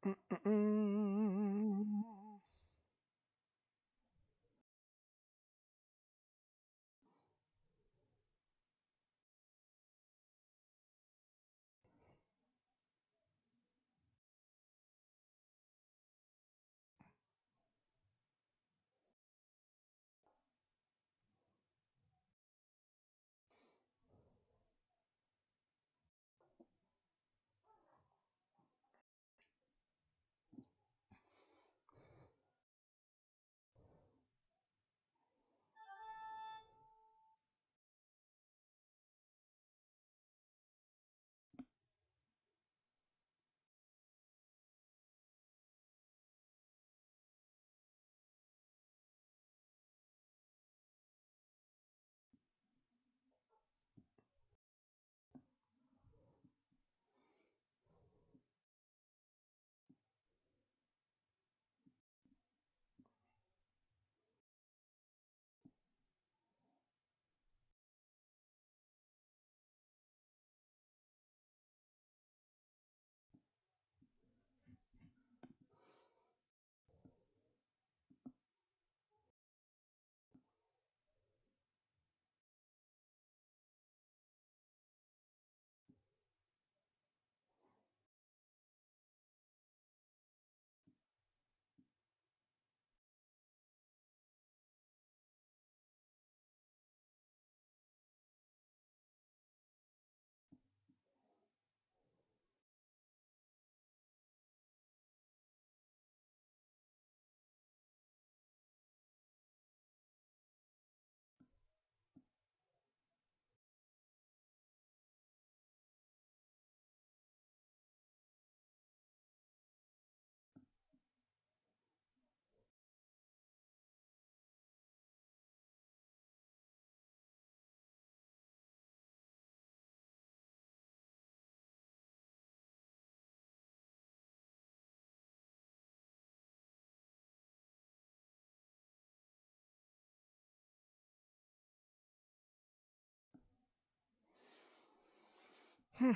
Mm-mm-mm. Hmm.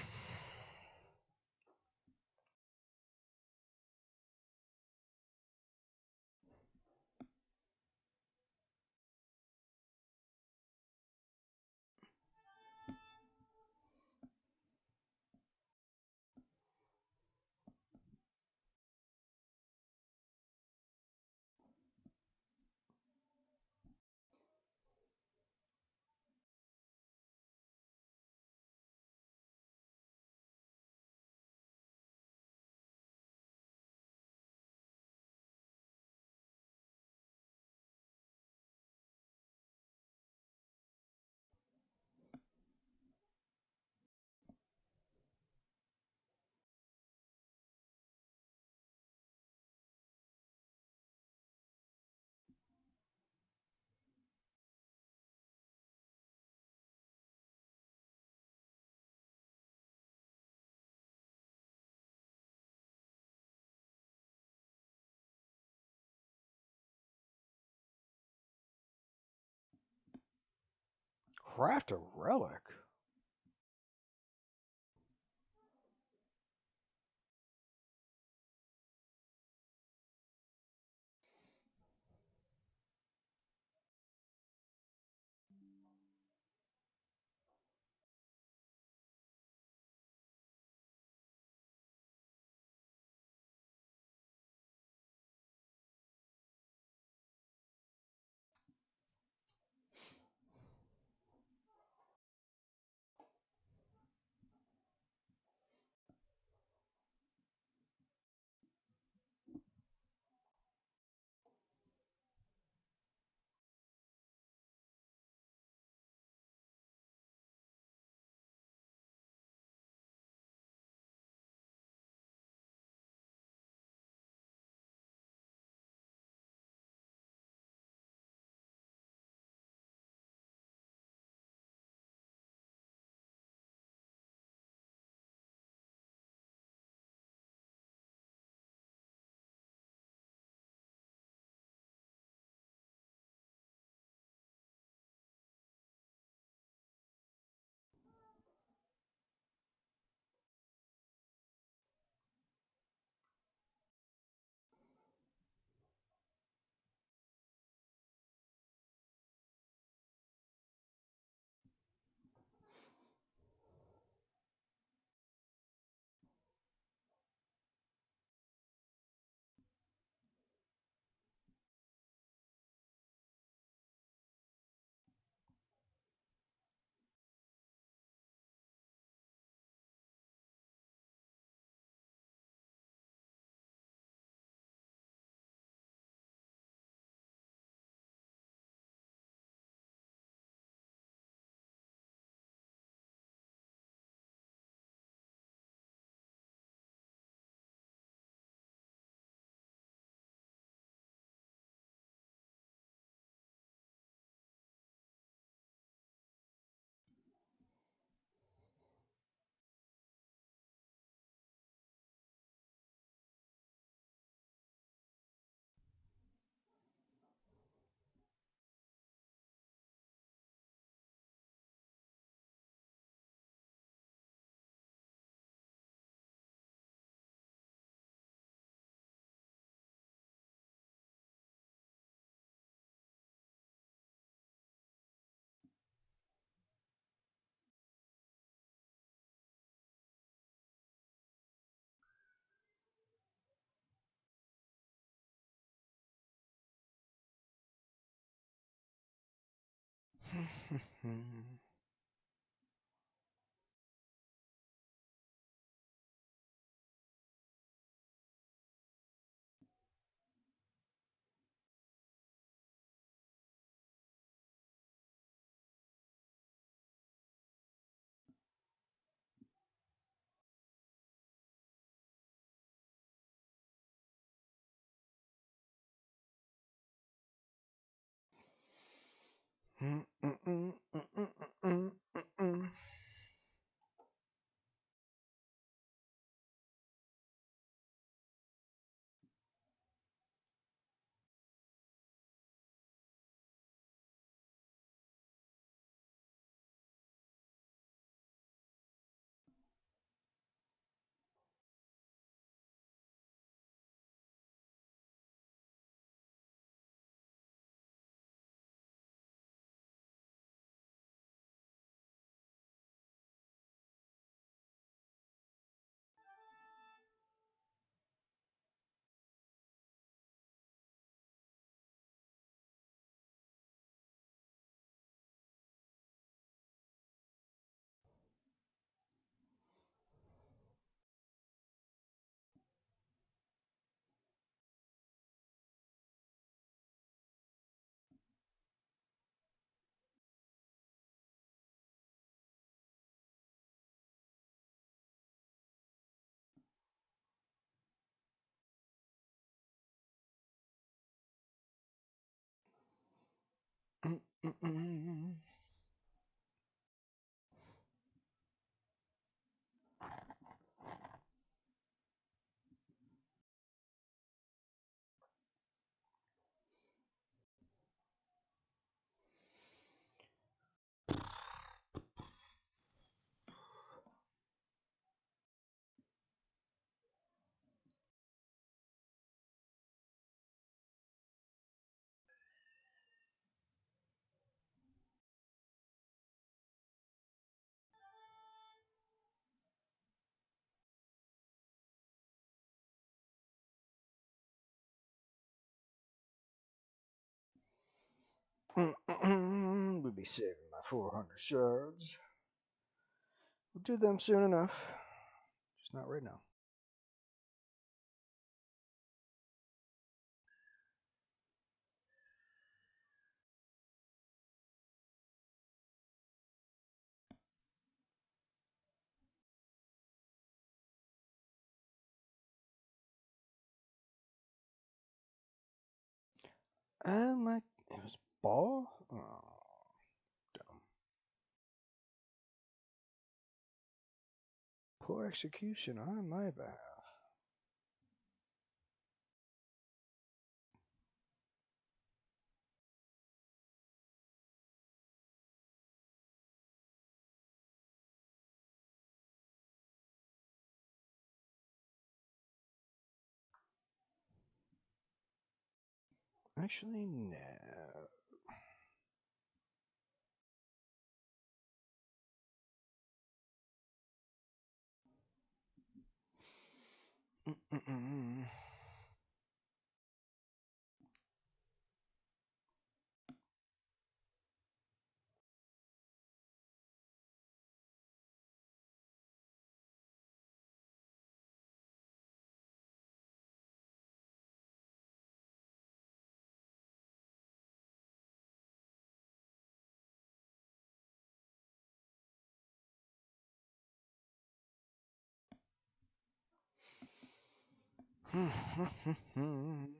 Craft a relic. We'll be saving my 400 shards. We'll do them soon enough. Just not right now. It was ball? Oh, dumb. Poor execution on my behalf. Actually, no. Mm-mm-mm.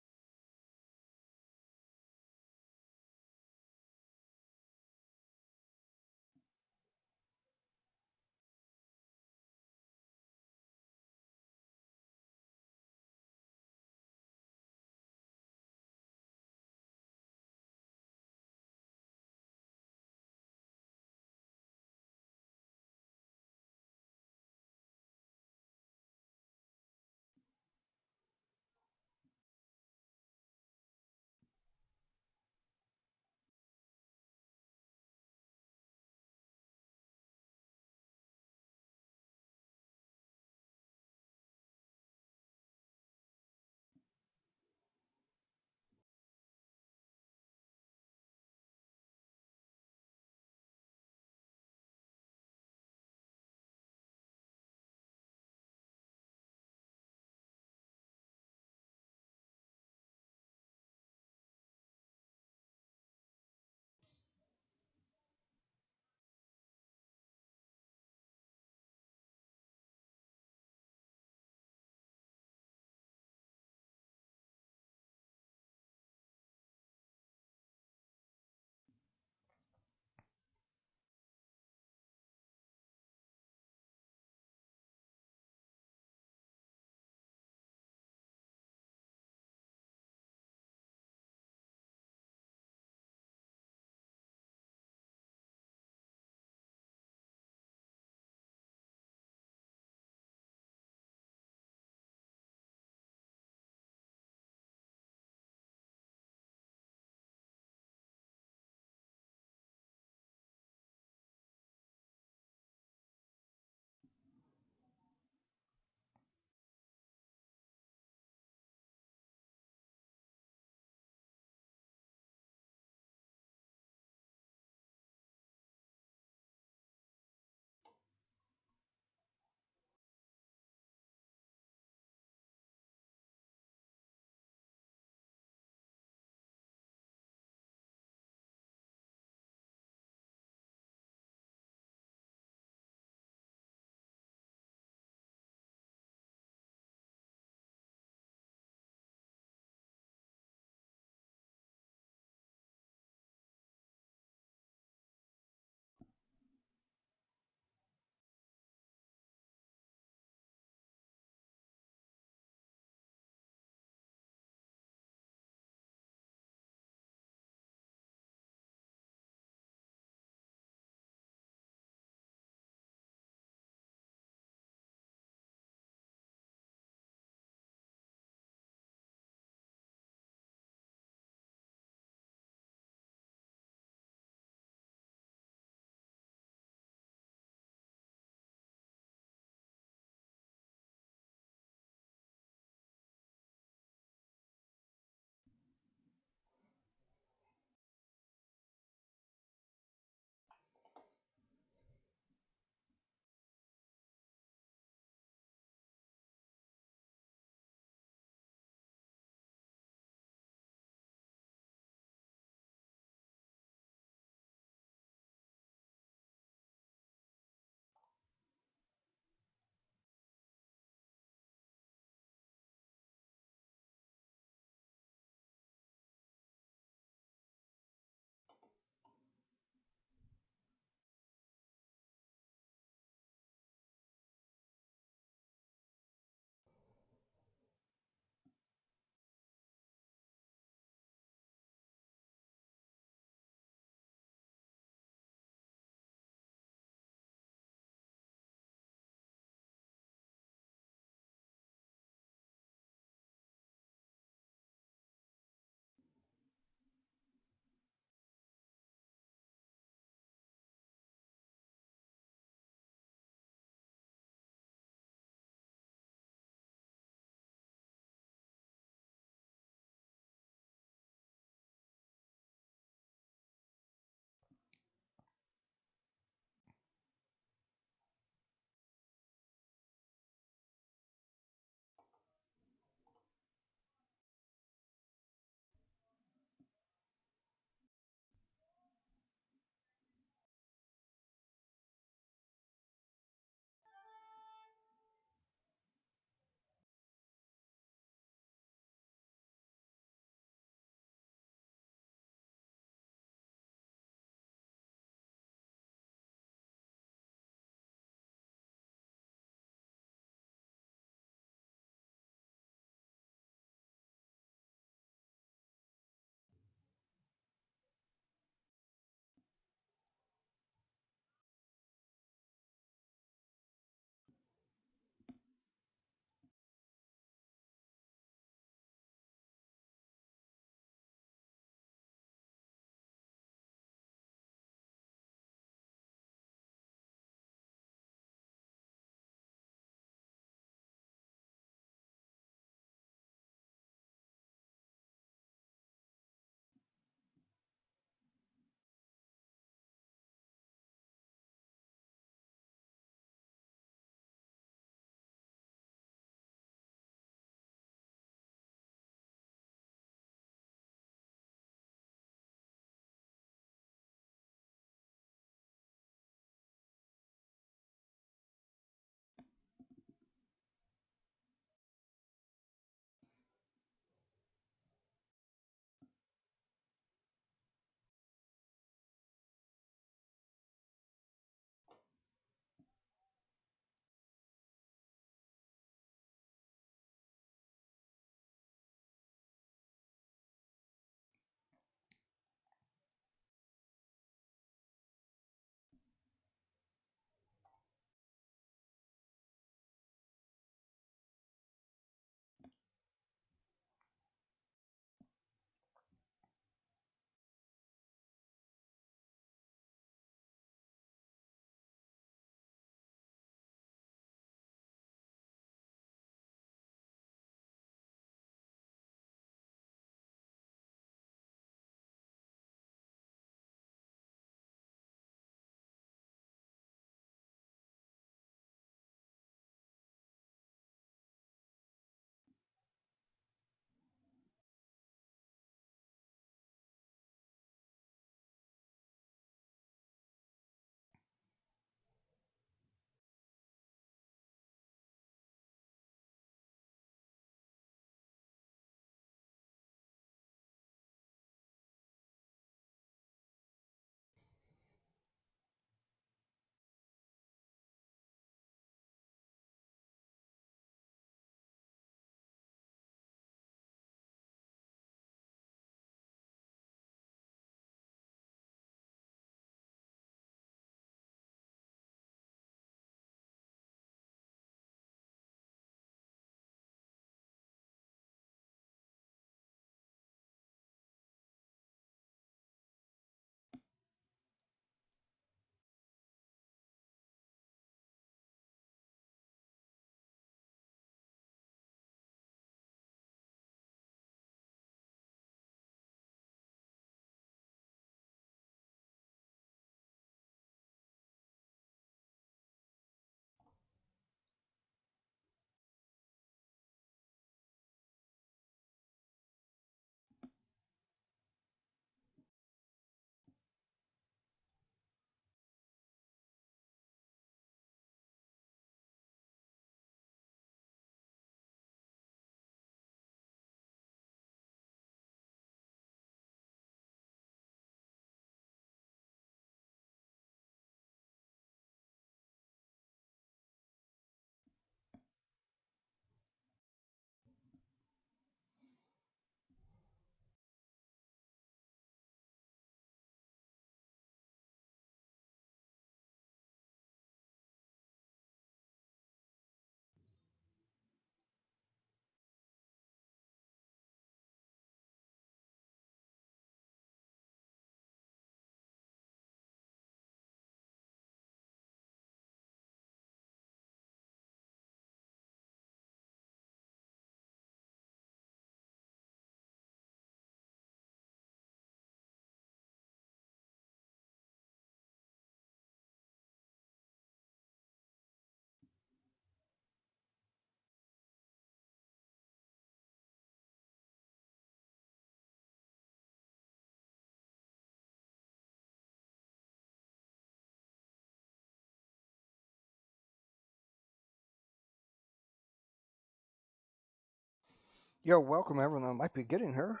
You're welcome, everyone that might be getting her.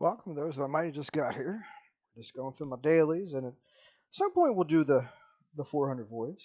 Welcome those that might have just got here. Just going through my dailies, and at some point we'll do the 400 voids.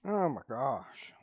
Oh my gosh.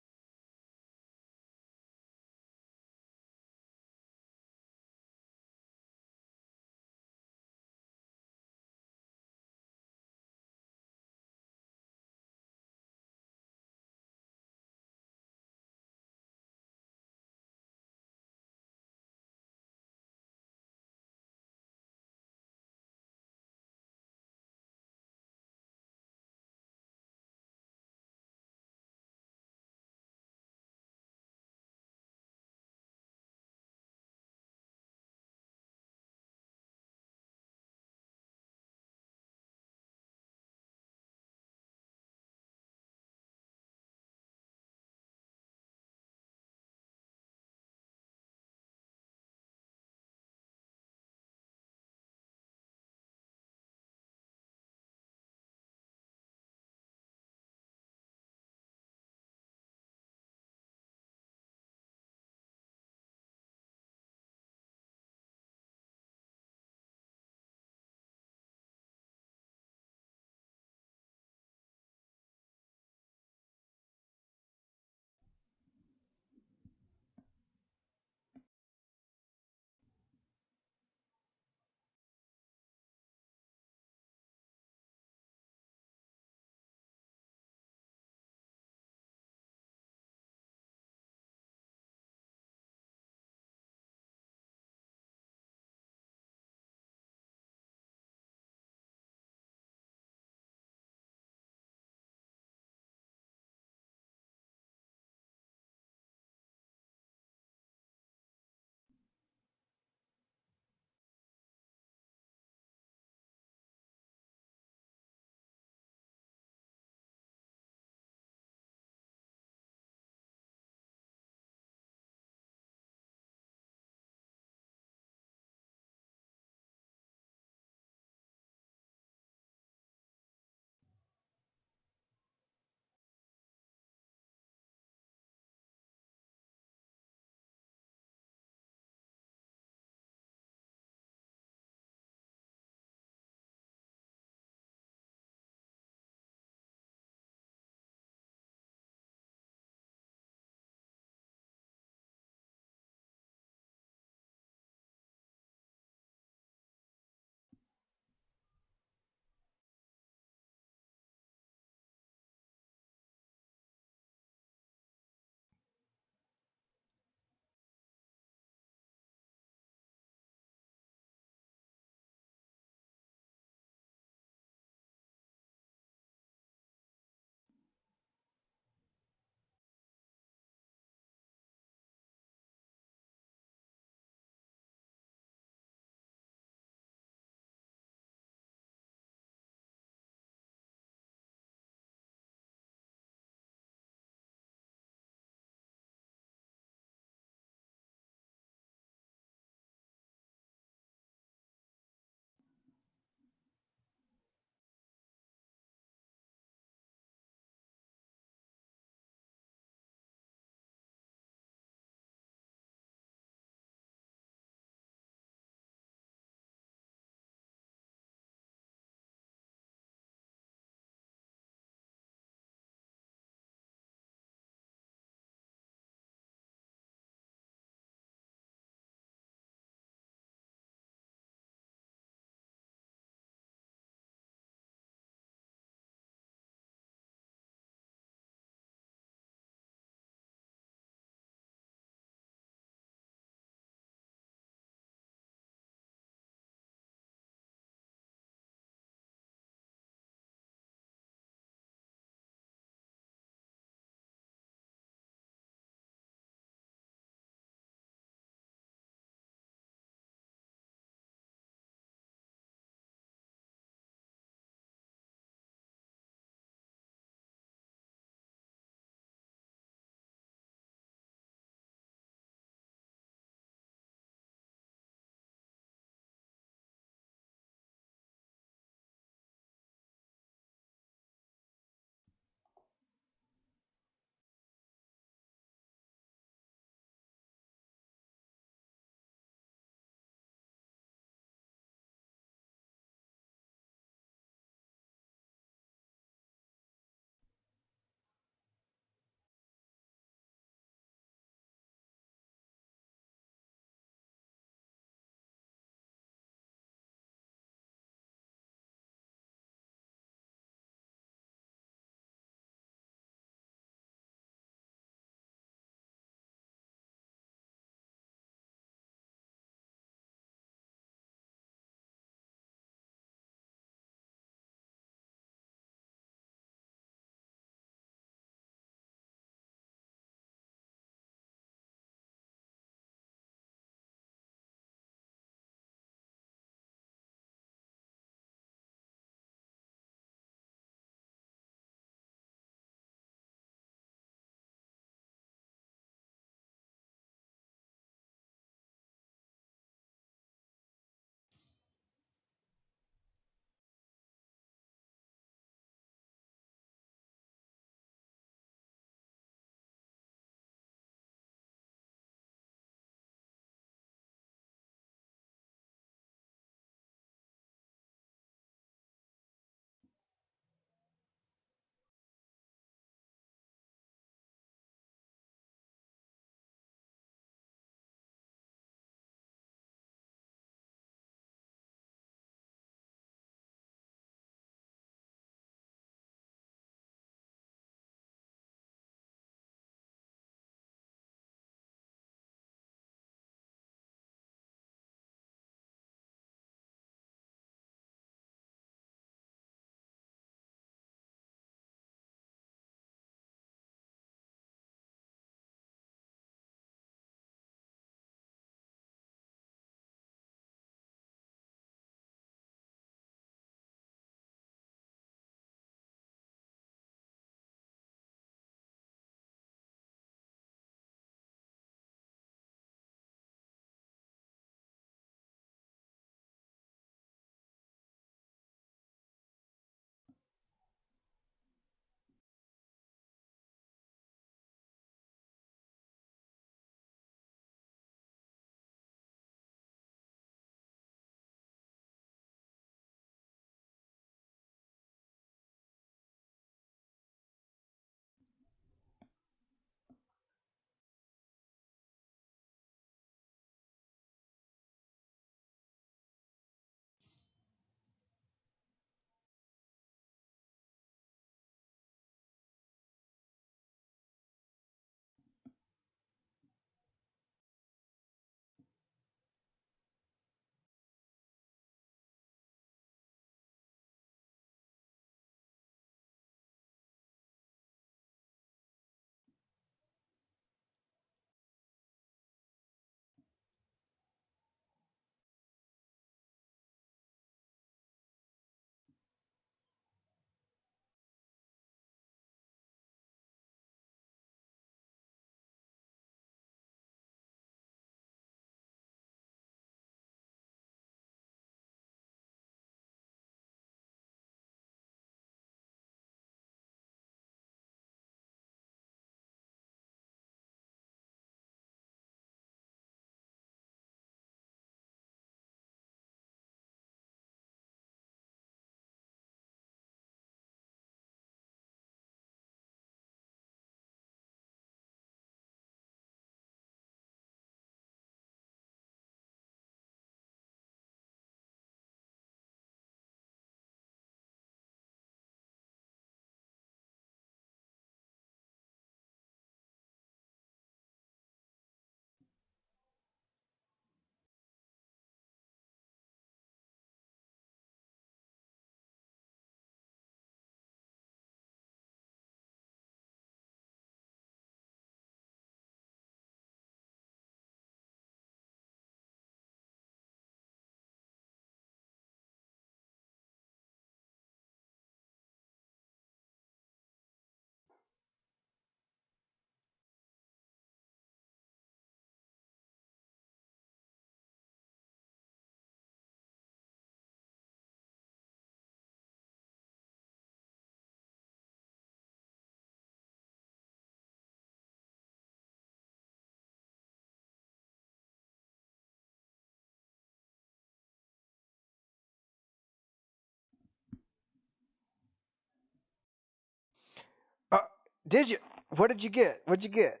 Did you? What did you get? What'd you get?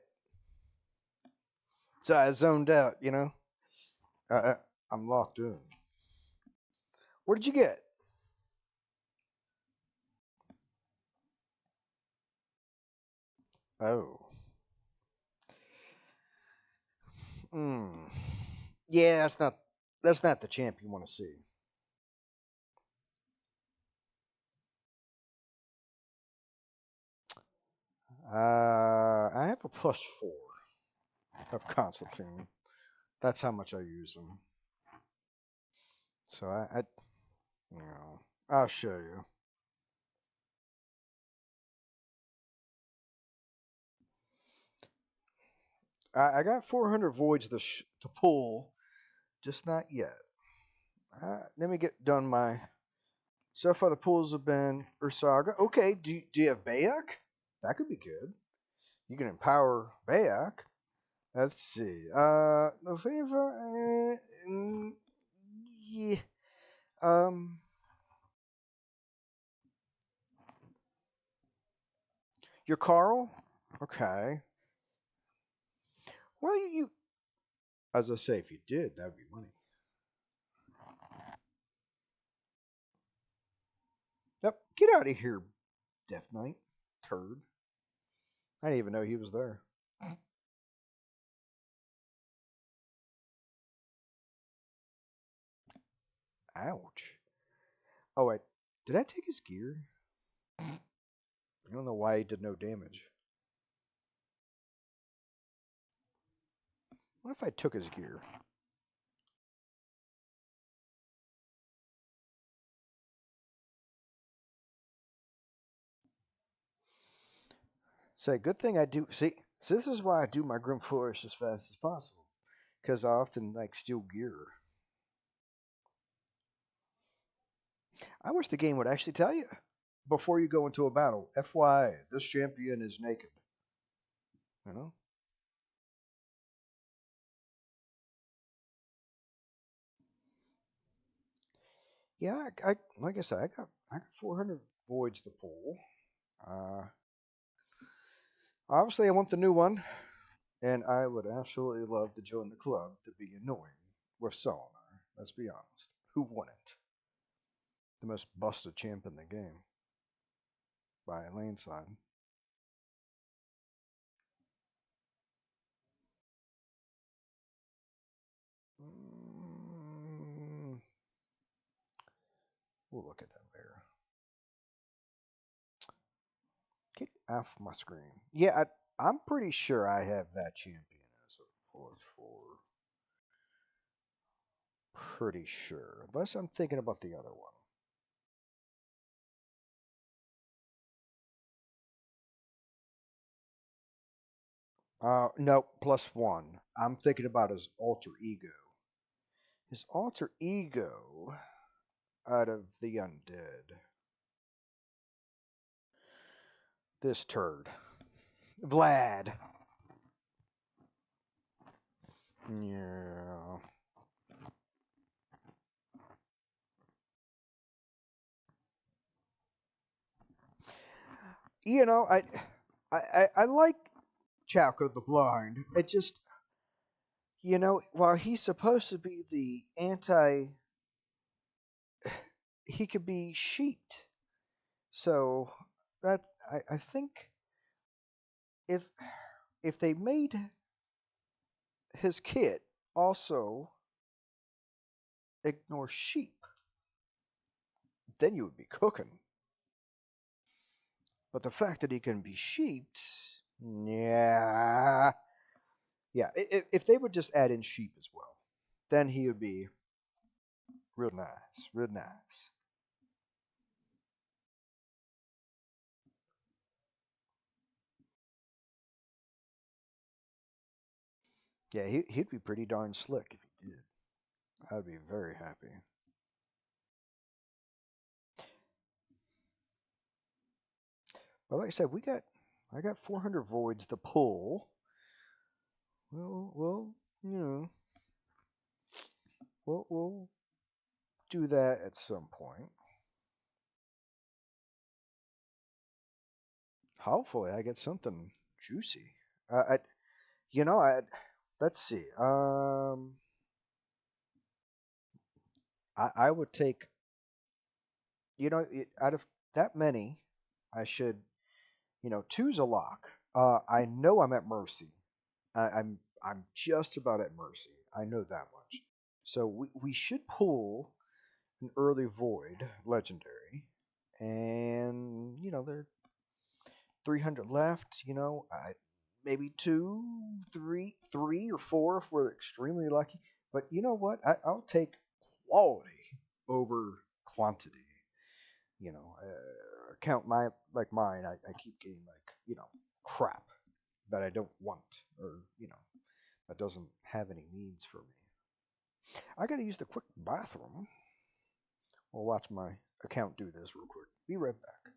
So I zoned out, you know. I, I'm locked in. What did you get? Oh. Hmm. Yeah, that's not the champ you want to see. I have a +4 of Constantine. That's how much I use them. So you know, I'll show you. I got 400 voids to pull, just not yet. Let me get done my. So far, the pulls have been Ursaga. Okay, do you have Bayek? That could be good. You can empower Bayek. Let's see. The favor. Yeah. Um. Your Carl. Okay. Well, as I say, if you did, that'd be money. Yep. Get out of here, Death Knight. Turd. I didn't even know he was there. Ouch. Oh wait, did I take his gear? I don't know why he did no damage. What if I took his gear? Say, good thing I do. See, this is why I do my Grim Flourish as fast as possible, because I often like steal gear. I wish the game would actually tell you before you go into a battle. FYI, this champion is naked. You know? Yeah, I like I said, I got 400 voids to pull. Uh, Obviously, I want the new one, and I would absolutely love to join the club to be annoying with Solinar. Let's be honest. Who wouldn't? The most busted champ in the game by a landslide. Mm, we'll look at that later. Get off my screen. Yeah, I'm pretty sure I have that champion as a +4. Pretty sure. Unless I'm thinking about the other one. No, +1. I'm thinking about his alter ego. His alter ego out of the undead. This turd. Vlad. Yeah. You know, I like Chalco the Blind. It just, while he's supposed to be the anti, he could be sheeped. So that I think if if they made his kit also ignore sheep, then you would be cooking. But the fact that he can be sheeped, yeah, yeah. If they would just add in sheep as well, then he would be real nice, real nice. Yeah, he'd be pretty darn slick if he did. I'd be very happy. But like I said, I got 400 voids to pull. Well, you know, we'll do that at some point. Hopefully, I get something juicy. I, you know, I let's see. I would take. Out of that many, I should. Two's a lock. I know I'm at mercy. I'm just about at mercy. I know that much. So we should pull an early void legendary, and there are 300 left. Maybe two, three or four if we're extremely lucky. But you know what? I'll take quality over quantity. Account like mine. I keep getting crap that I don't want, or that doesn't have any needs for me. I gotta use the quick bathroom. We'll watch my account do this real quick. Be right back.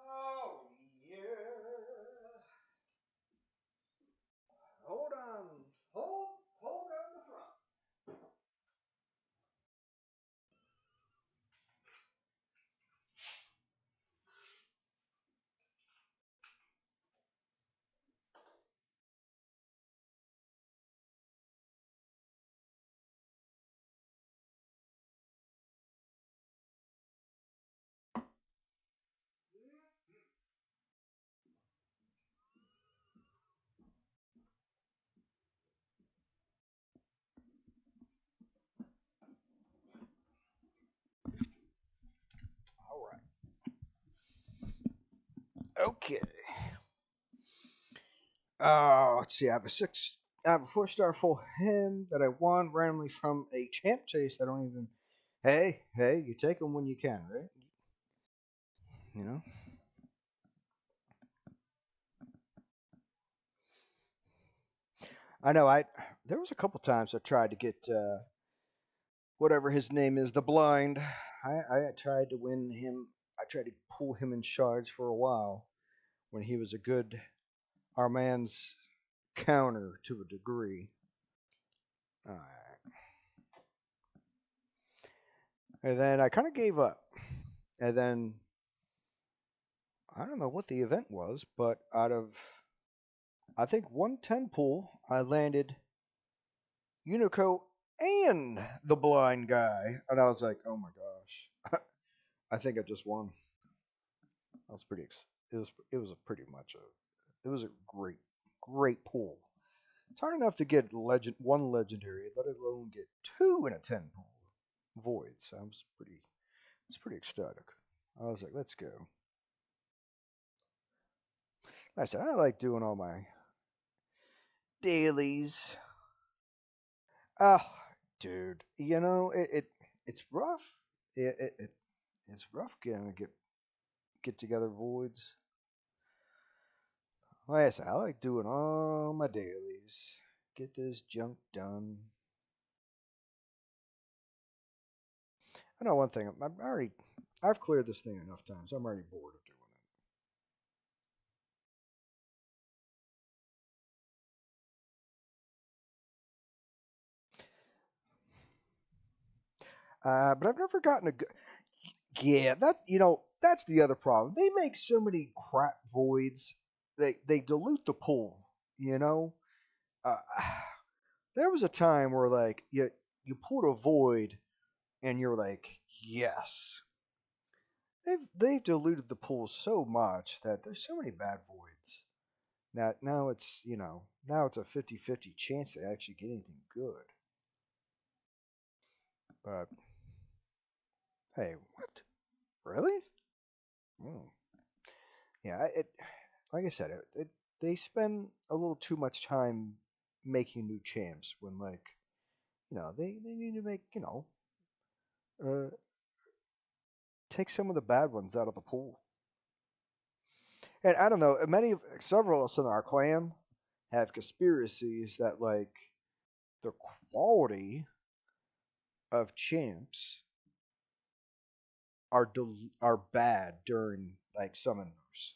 Oh yeah. Hold on. Hold on the front. All right. Okay. Let's see. I have a 4-star full hymn that I won randomly from a champ chase. I don't even. Hey, you take them when you can, right? You know. I know. There was a couple times I tried to get whatever his name is, the blind. I tried to win him. I tried to pull him in shards for a while when he was a good our man's counter to a degree. All right. And then I kind of gave up. And then I don't know what the event was, but out of I think 110 pool, I landed Unico and the blind guy, and I was like, oh my gosh, I think I just won. I was pretty. It was a pretty much a. It was a great pool. It's hard enough to get one legendary, let alone get two in a 10 pool void. So I was pretty ecstatic. I was like, let's go. I said I like doing all my dailies. Oh, dude, it's rough. It's rough getting to get together voids. Like I said, I like doing all my dailies. Get this junk done. I know one thing. I've cleared this thing enough times. I'm already bored of doing it. But I've never gotten a good. Yeah, that's the other problem. They make so many crap voids. they dilute the pool. You know, uh, there was a time where like you pulled a void and you're like, yes. They've diluted the pool so much that there's so many bad voids. Now it's now it's a 50-50 chance to actually get anything good. But hey, what? Really? Mm. Yeah, it like I said, they spend a little too much time making new champs when like they need to make uh, take some of the bad ones out of the pool. And I don't know, several of us in our clan have conspiracies that like the quality of champs are bad during like summon moves.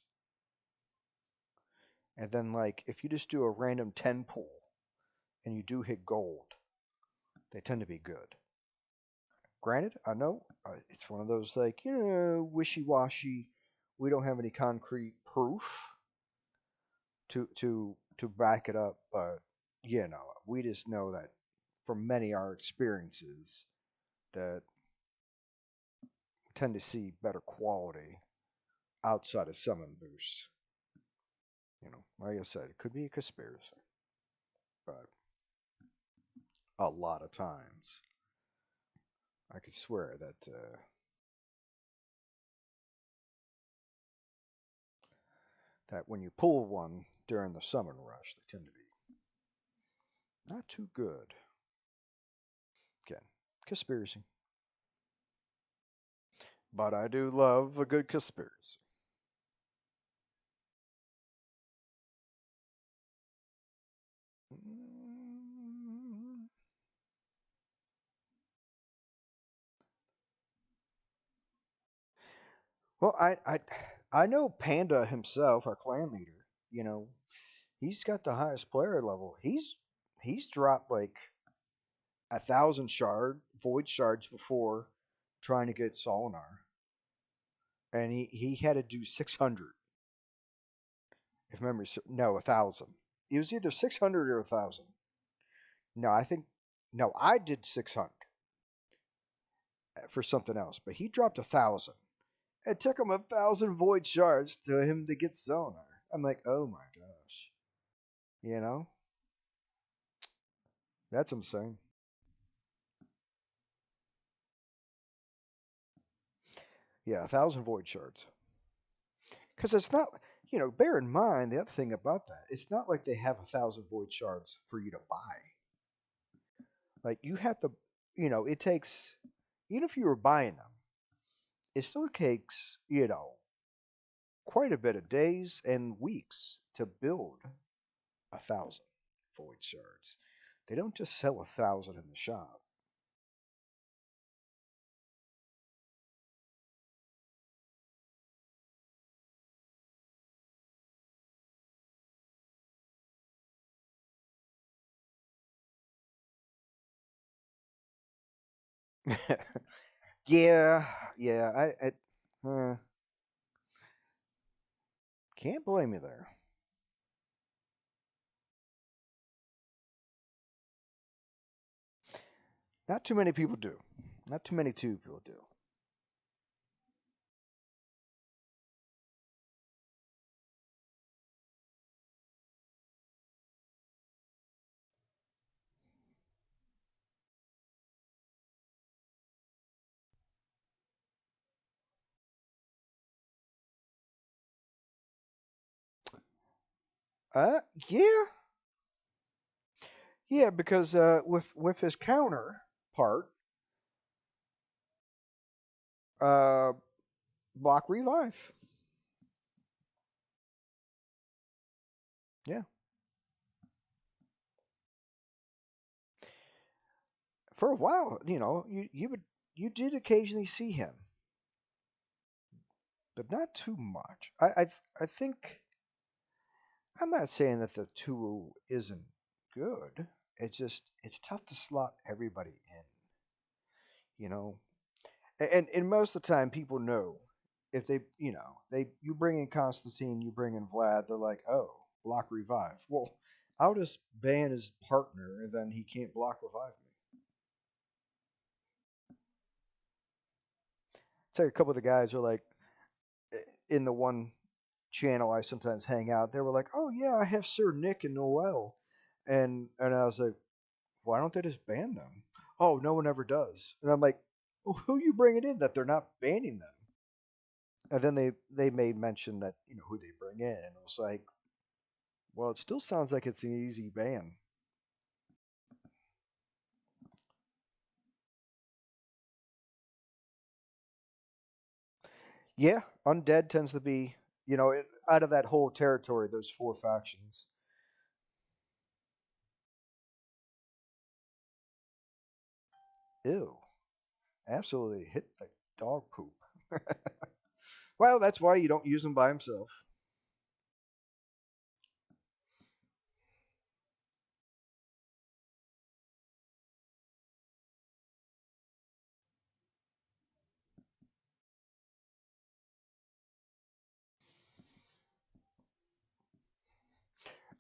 And then like if you just do a random 10 pull and you do hit gold, they tend to be good. Granted, I know it's one of those like wishy-washy. We don't have any concrete proof to back it up, but we just know that from many our experiences that we tend to see better quality outside of summon boosts. Like I said, it could be a conspiracy, but a lot of times I could swear that when you pull one during the summon rush, they tend to be not too good. Again, conspiracy. But I do love a good conspiracy. Mm. Well, I know Panda himself, our clan leader. You know, he's got the highest player level. He's dropped like 1,000 void shards before trying to get Solinar, and he had to do 600. If memory, no, 1,000. It was either 600 or 1,000. No, I think no, I did 600 for something else, but he dropped 1,000. It took him 1,000 void shards to him to get Zonar. I'm like, oh my gosh, you know, that's insane. Yeah, 1,000 void shards. Because it's not, bear in mind the other thing about that. It's not like they have 1,000 void shards for you to buy. Like you have to, it takes, even if you were buying them, it still takes, quite a bit of days and weeks to build 1,000 void shards. They don't just sell 1,000 in the shop. Yeah, yeah, can't blame you there. Not too many people do. Not too many two people do. Uh, yeah, yeah, because with his counter part, uh, block revive. Yeah, for a while, you did occasionally see him, but not too much. I think I'm not saying that the tool isn't good. It's tough to slot everybody in, you know. And most of the time, people know. if they, you bring in Constantine, you bring in Vlad, they're like, oh, block revive. Well, I'll just ban his partner, and then he can't block revive me. Say a couple of the guys are like, in the one channel I sometimes hang out, they were like, oh yeah, I have Sir Nick and Noel, and I was like, why don't they just ban them? Oh, no one ever does, and I'm like, well, who you bringing in that they're not banning them? And then they made mention that who they bring in, and it was like, well, it still sounds like it's an easy ban. Yeah, undead tends to be, out of that whole territory, those four factions. Ew, absolutely hit like dog poop. Well, that's why you don't use him by himself.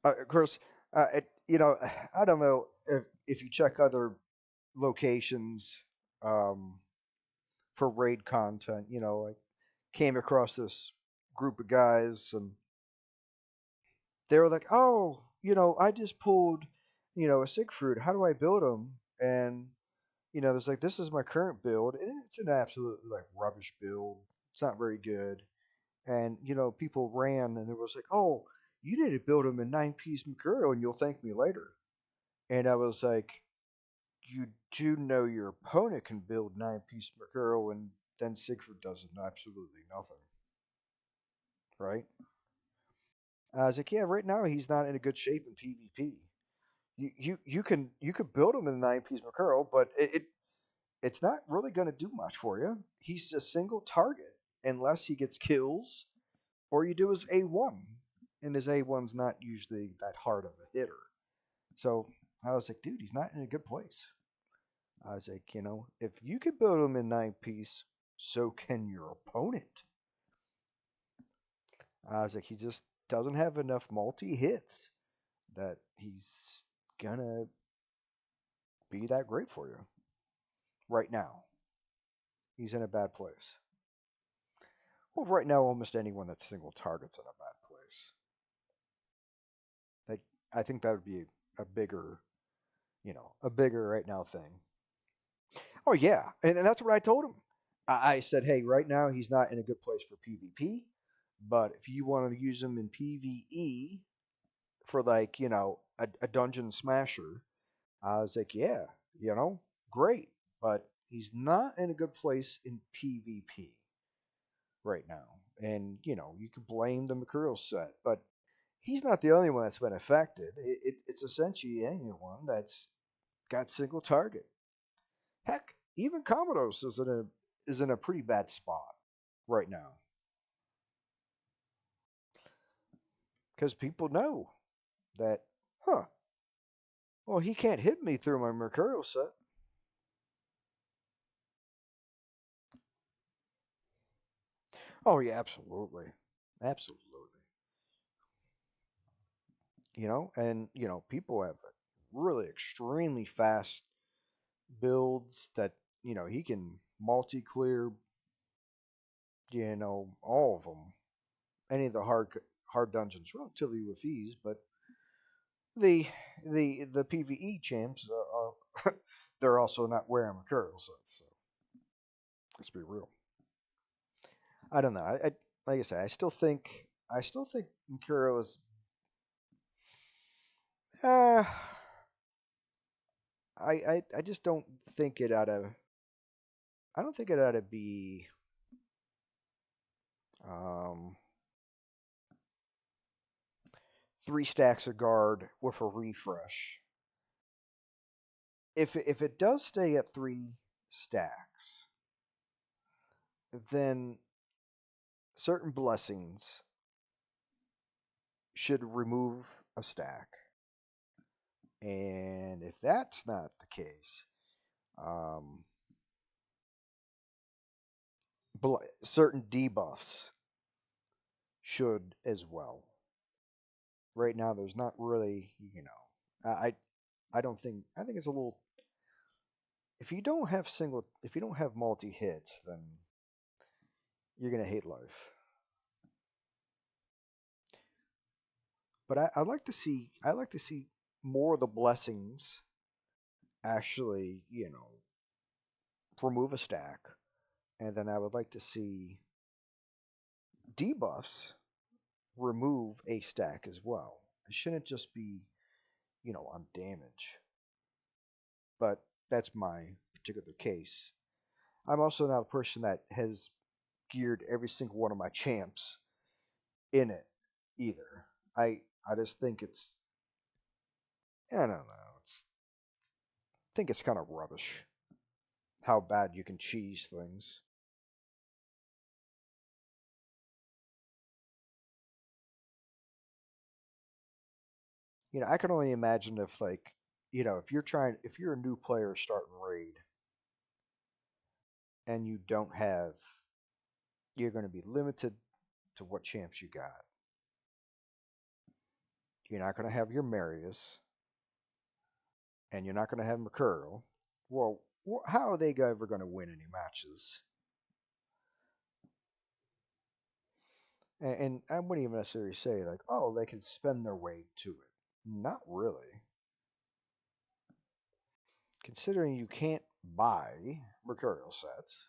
Of course, I don't know if you check other locations um, for raid content. I came across this group of guys, and they were like, "Oh, I just pulled, a Siegfried. How do I build them?" And there's like, "This is my current build, and it's an absolute like rubbish build. It's not very good." And people ran, and there was like, "Oh, you need to build them in 9 piece Mercurial, and you'll thank me later." And I was like, "You do know your opponent can build 9 piece Mercurial, and then Siegfried does absolutely nothing, right?" I was like, "Yeah, right now he's not in a good shape in PvP. You could build him in the 9 piece Mercurial, but it's not really going to do much for you. He's a single target unless he gets kills or you do his A1, and his A1's not usually that hard of a hitter." So I was like, "Dude, he's not in a good place." I was like, if you can build him in 9 piece, so can your opponent. I was like, he just doesn't have enough multi hits that he's gonna be that great for you right now. He's in a bad place. Well, right now, almost anyone that's single target's in a bad place. Like, I think that would be a bigger, a bigger right now thing. Oh yeah, and that's what I told him. I said, hey, right now he's not in a good place for PvP, but if you want to use him in PvE for like a dungeon smasher, I was like, yeah, great, but he's not in a good place in PvP right now. And you could blame the Mercurial set, but he's not the only one that's been affected. It's essentially anyone that's got single target. Heck, even Commodus is in a pretty bad spot right now because people know that, huh? Well, he can't hit me through my Mercurial set. Oh yeah, absolutely, absolutely. And people have really extremely fast builds that he can multi clear. All of them, any of the hard dungeons relatively with ease, but the the PVE champs are they're also not wearing Mercurial sets. So let's be real. I don't know. I like I said, I still think Mercurial is. Uh, I just don't think it ought to. I don't think it ought to be um, 3 stacks of guard with a refresh. If it does stay at 3 stacks, then certain blessings should remove a stack. And if that's not the case, um, certain debuffs should as well. Right now, there's not really, I don't think I think it's a little. If you don't have multi hits, then you're gonna hate life. But I'd like to see more of the blessings actually, remove a stack, and then I would like to see debuffs remove a stack as well. It shouldn't just be, on damage. But that's my particular case. I'm also not a person that has geared every single one of my champs in it either. I just think I don't know. I think it's kind of rubbish how bad you can cheese things. I can only imagine if like, if you're a new player starting raid and you don't have you're going to be limited to what champs you got. You're not going to have your Marius and you're not going to have Mercurial. Well, how are they ever going to win any matches? And I wouldn't even necessarily say like, oh, they can spend their way to it. Not really. Considering you can't buy Mercurial sets.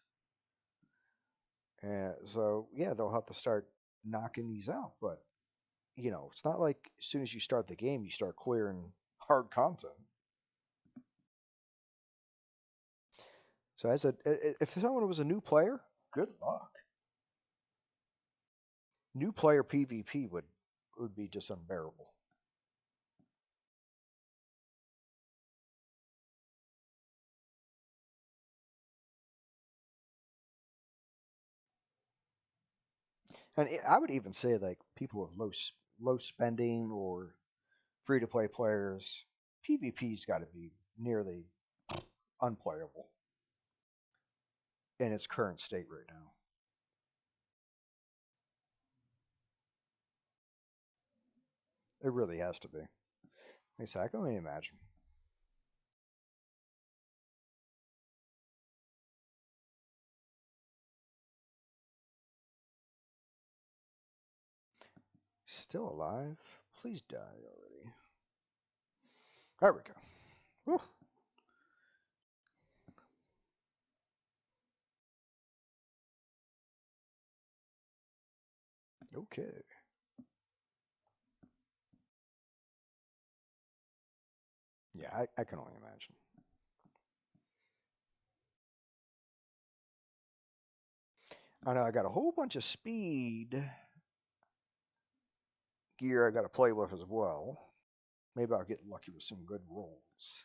So yeah, they'll have to start knocking these out. But it's not like as soon as you start the game, you start clearing hard content. So if someone was a new player, good luck. New player PvP would be just unbearable. And I would even say like people with low spending or free to play players, PvP's got to be nearly unplayable in its current state right now. It really has to be. Like I said, I can only imagine. Still alive? Please die already. There we go. Whew. Okay. Yeah, I can only imagine. I know I got a whole bunch of speed gear I got to play with as well. Maybe I'll get lucky with some good rolls.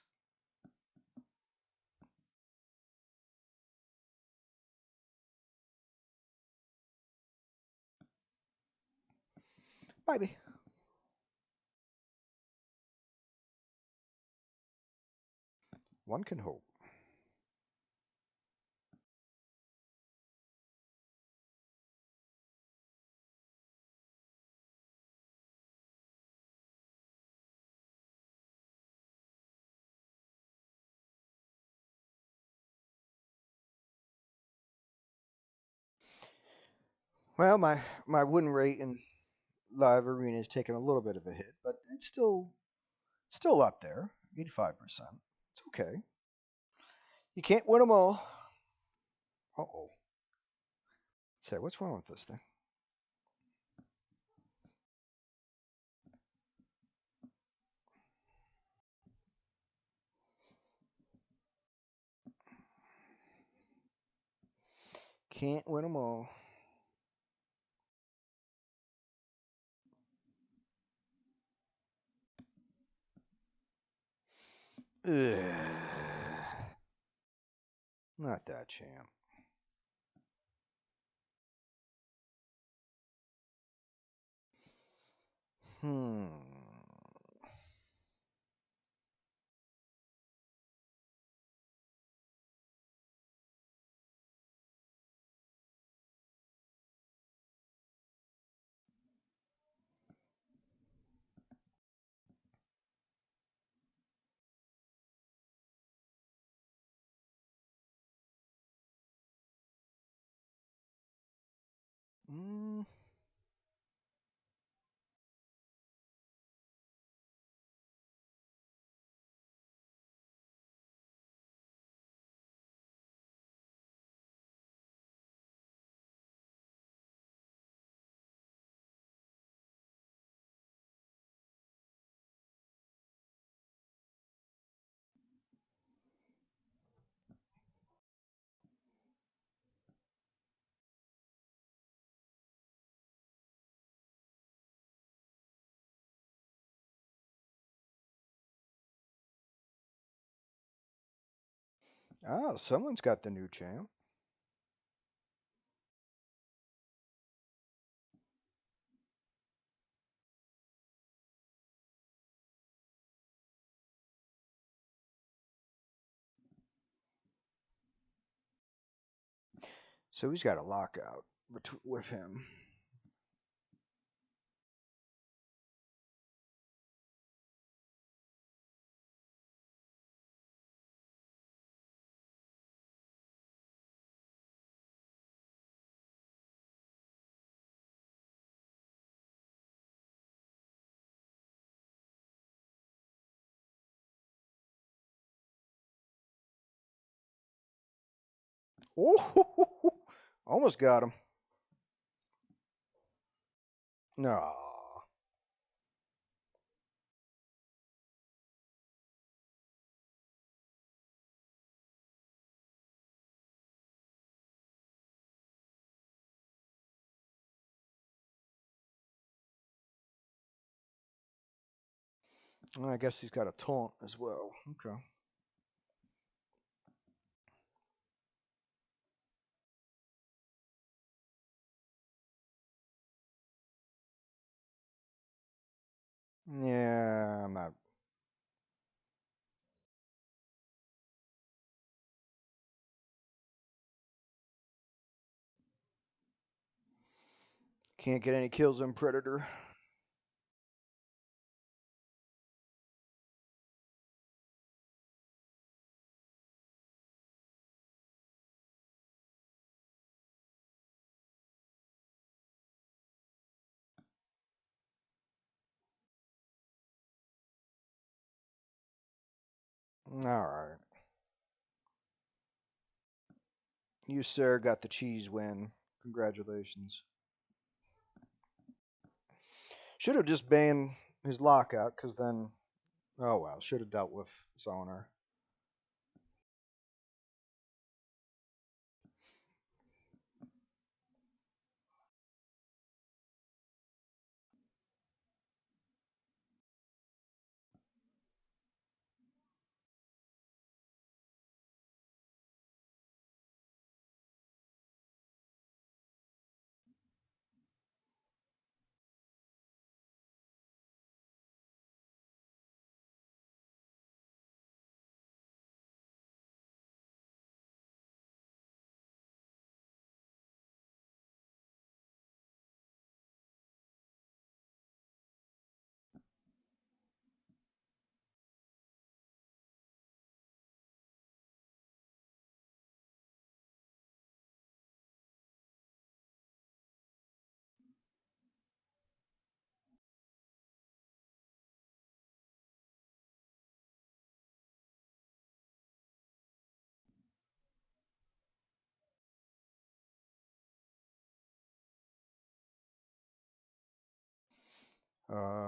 Maybe. One can hope. Well, my win rate in live arena is taking a little bit of a hit, but it's still up there, 85%. It's okay. You can't win them all. Uh oh. Say, what's wrong with this thing? Can't win them all. Ugh. Not that champ. Hmm. Mm. Oh, someone's got the new champ. So he's got a lockout with him. Oh, almost got him. No. Well, I guess he's got a taunt as well. Okay. Yeah, I'm not. Can't get any kills on Predator. All right. You, sir, got the cheese win. Congratulations. Should have just banned his lockout, because then. Oh well, should have dealt with Zoner.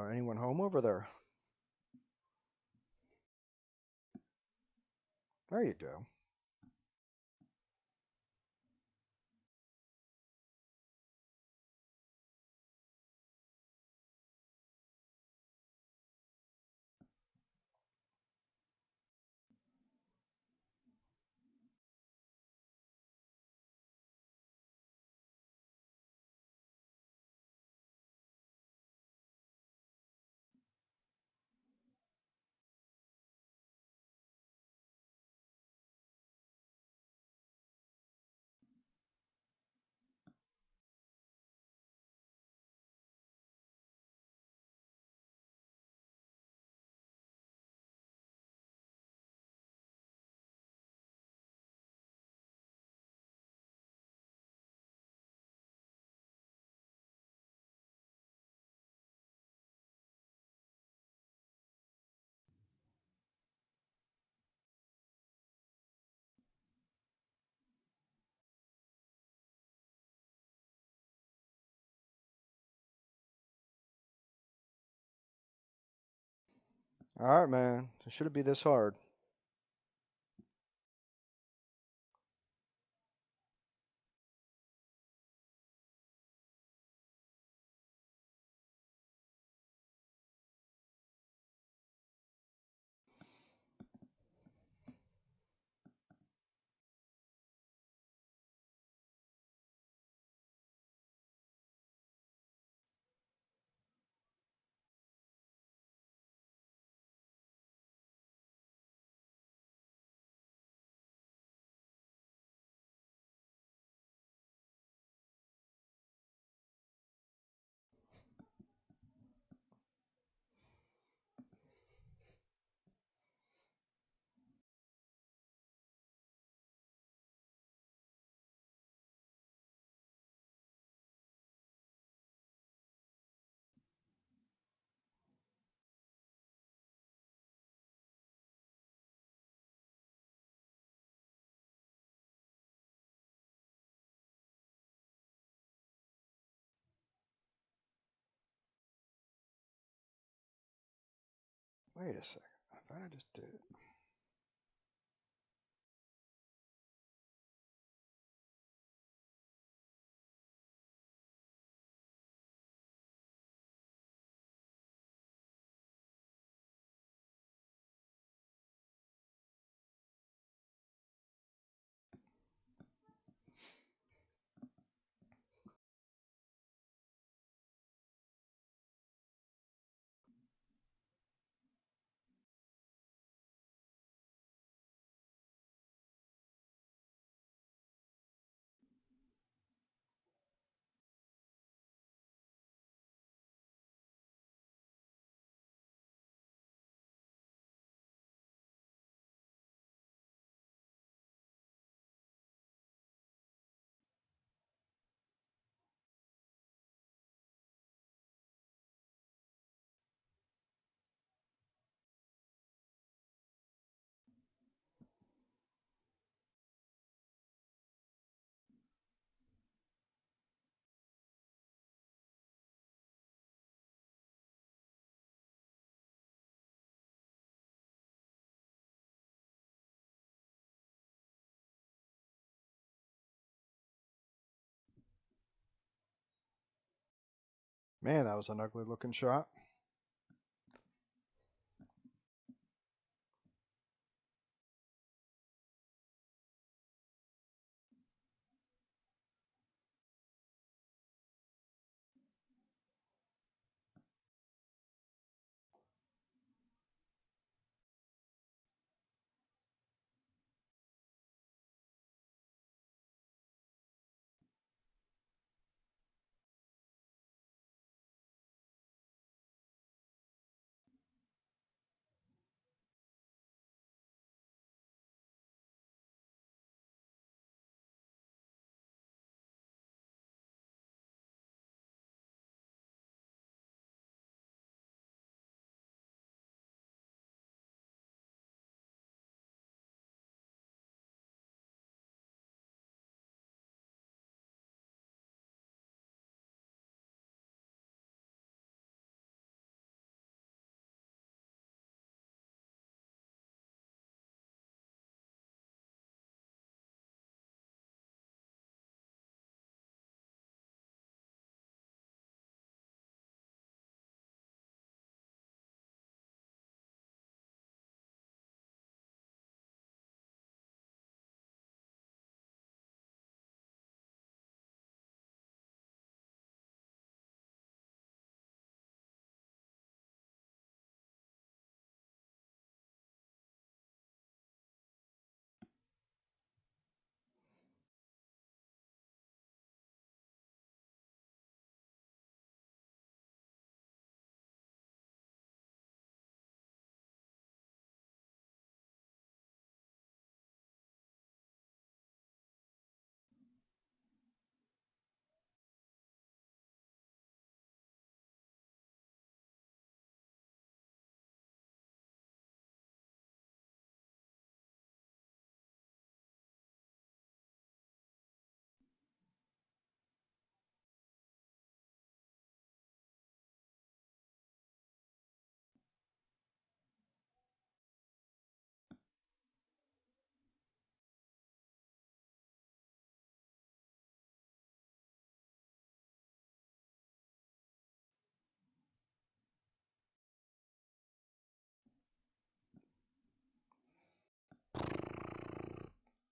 Anyone home over there? There you go. All right, man. It shouldn't be this hard. Wait a second. I thought I just did it. Man, that was an ugly looking shot.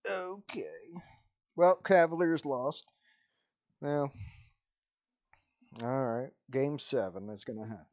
Okay. Well, Cavaliers lost. Well, all right. Game 7 is going to happen.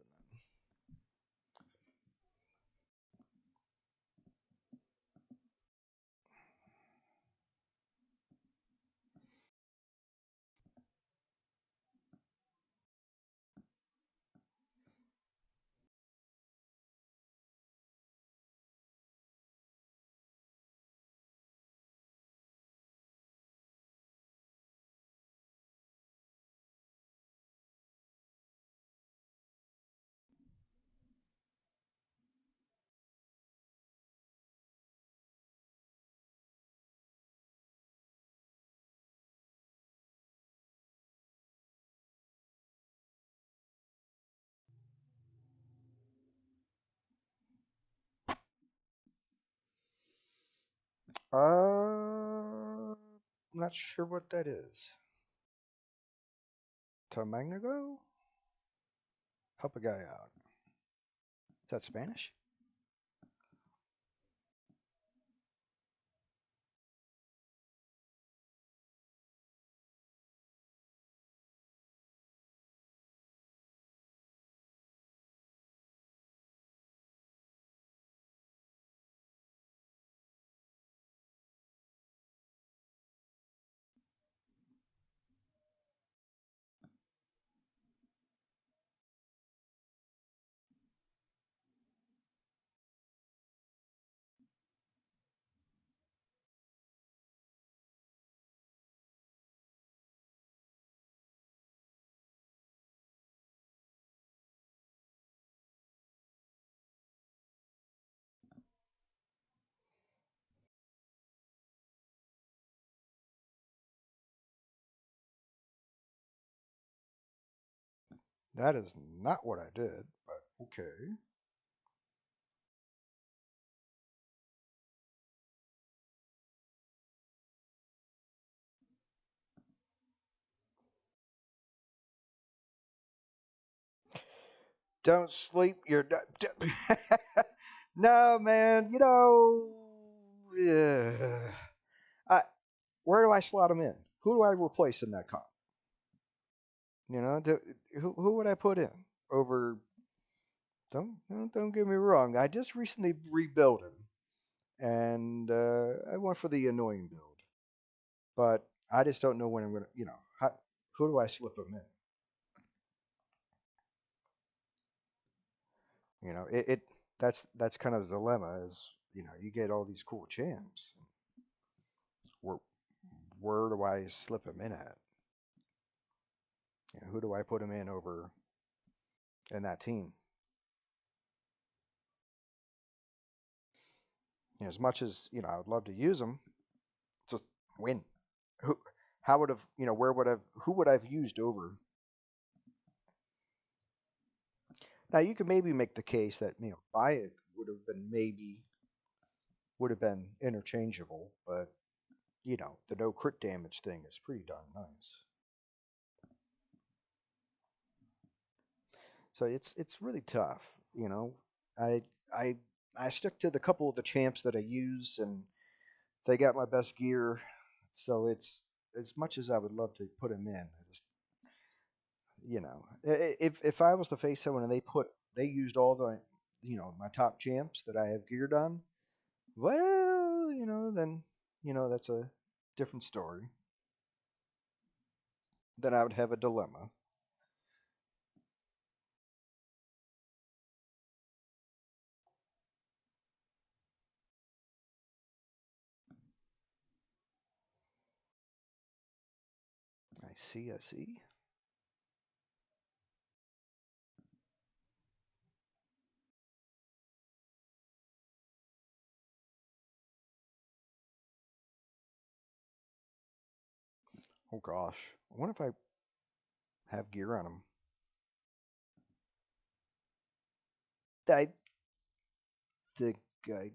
Not sure what that is. Tamagnago? Help a guy out. Is that Spanish? That is not what I did, but okay. Don't sleep. You're no, man. I, where do I slot him in? Who do I replace in that comp? Who would I put in over? Don't get me wrong. I just recently rebuilt him, and I went for the annoying build. But I just don't know when I'm gonna. Who do I slip him in? It that's kind of the dilemma. Is you get all these cool champs. Where where do I slip him in at? Who do I put him in over in that team? As much as I would love to use him, just win. Who? How would have where would have who would I've used over? Now you could maybe make the case that buy it would have been interchangeable, but the no crit damage thing is pretty darn nice. So it's really tough. I I I stick to the couple of the champs that I use, and they got my best gear. So it's as much as I would love to put him in. I just if I was to face someone and they used all the my top champs that I have geared on, well, then that's a different story. Then I would have a dilemma. I see. I see. Oh gosh, I wonder if I have gear on him. I think I.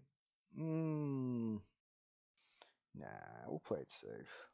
Mm, nah, we'll play it safe.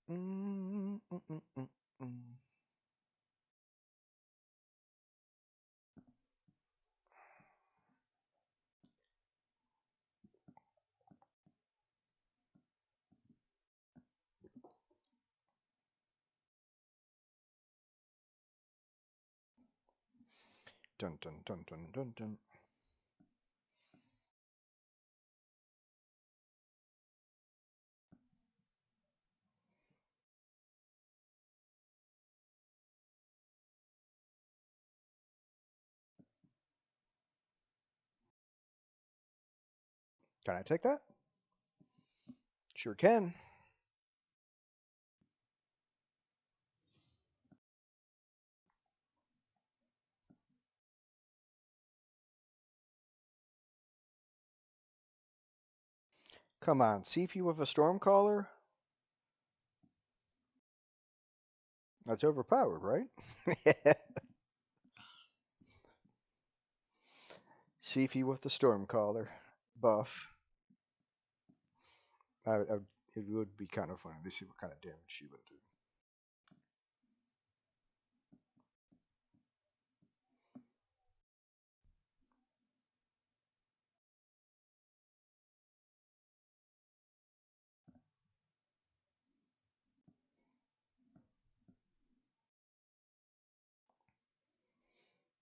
Mm, mm, mm, mm, mm. Dun dun dun dun dun dun. Can I take that? Sure can. Come on, Sifu with a Stormcaller? That's overpowered, right? Sifu with the Stormcaller buff. It would be kind of funny to see what kind of damage she would do.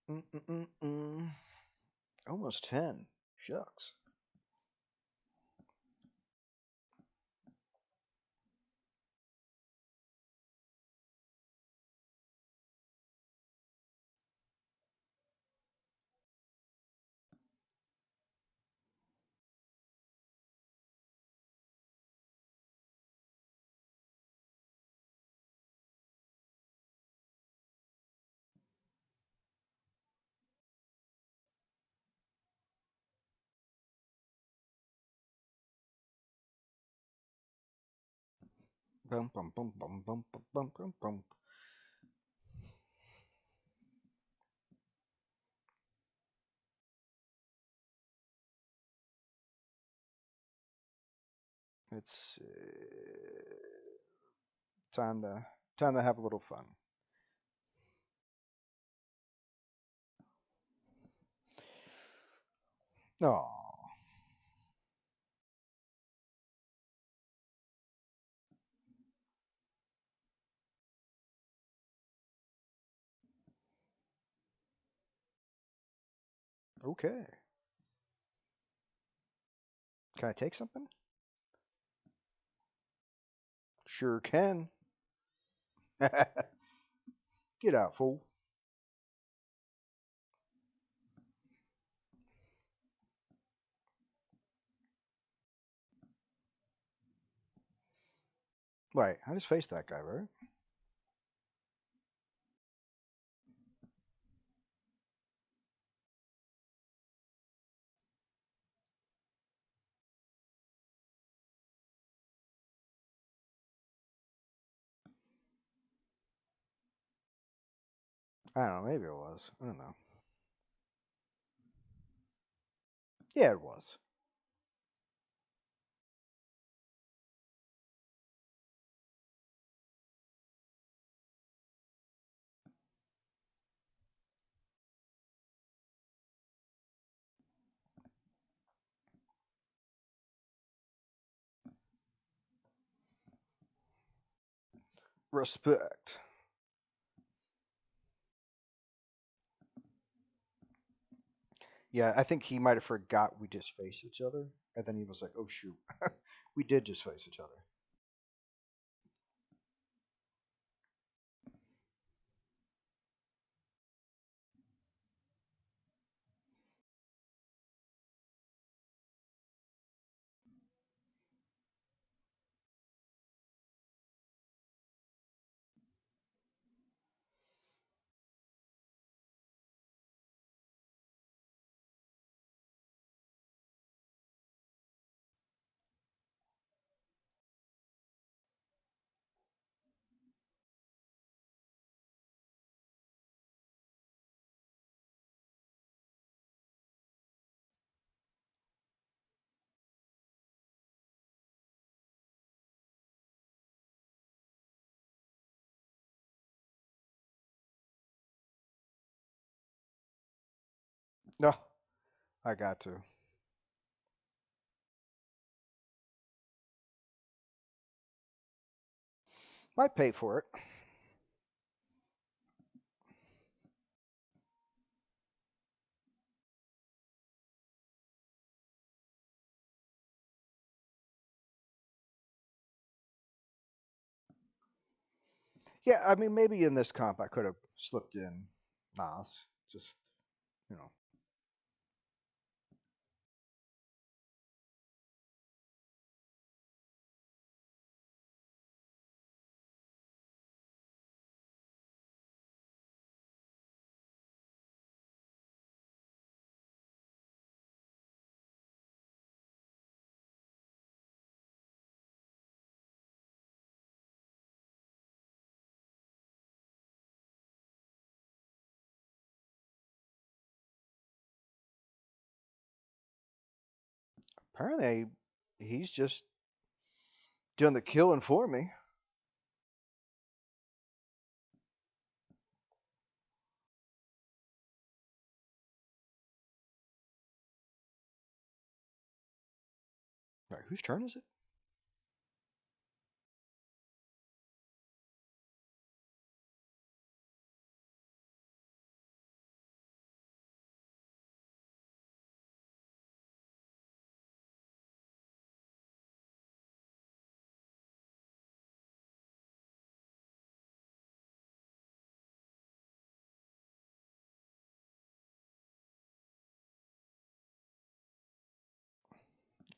Mm-mm-mm-mm. Almost 10. Shucks. Bum, bum, bum, bum, bum, bum, bum, bum, bum. It's time to have a little fun. Oh, okay. Can I take something? Sure can. Get out, fool. Wait, I just faced that guy, right? I don't know. Maybe it was. I don't know. Yeah, it was. Respect. Yeah, I think he might have forgot we just faced each other, and then he was like, "Oh shoot, we did just face each other." No, I got to. Might pay for it. Yeah, I mean, maybe in this comp I could have slipped in Nas. Just, you know. Apparently, he's just done the killing for me. Right, whose turn is it?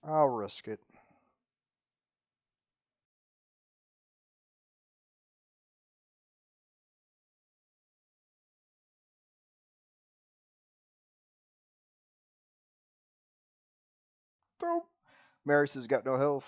I'll risk it. Throw. Maris has got no health.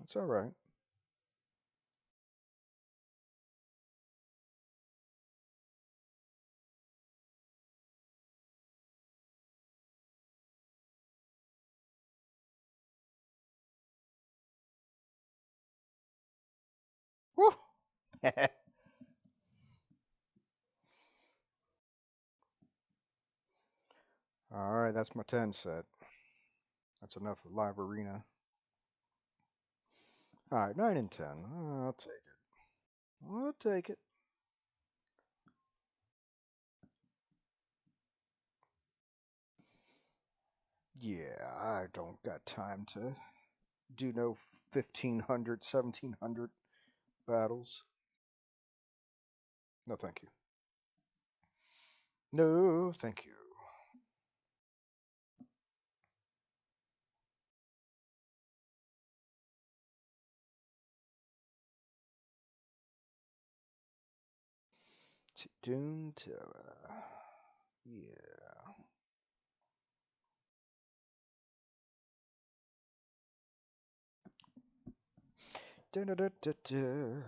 That's all right. Woo! All right, that's my 10 set. That's enough of live arena. All right, 9 and 10. I'll take it. I'll take it. Yeah, I don't got time to do no 1500, 1700 battles. No, thank you. No, thank you. Doom Terror. Yeah. Da-da-da-da-da.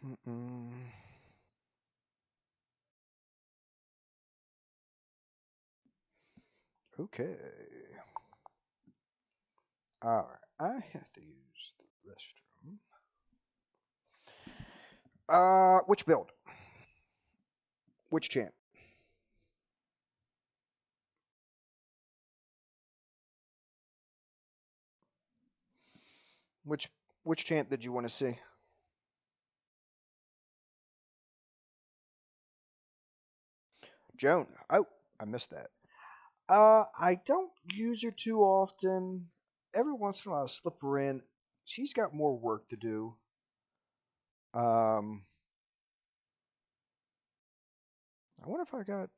Mm-mm. Okay. All right. I have to use the restroom. Which build? Which champ? Which which champ did you want to see? Joan. Oh, I missed that. I don't use her too often. Every once in a while, I slip her in. She's got more work to do. Um, I wonder if I got.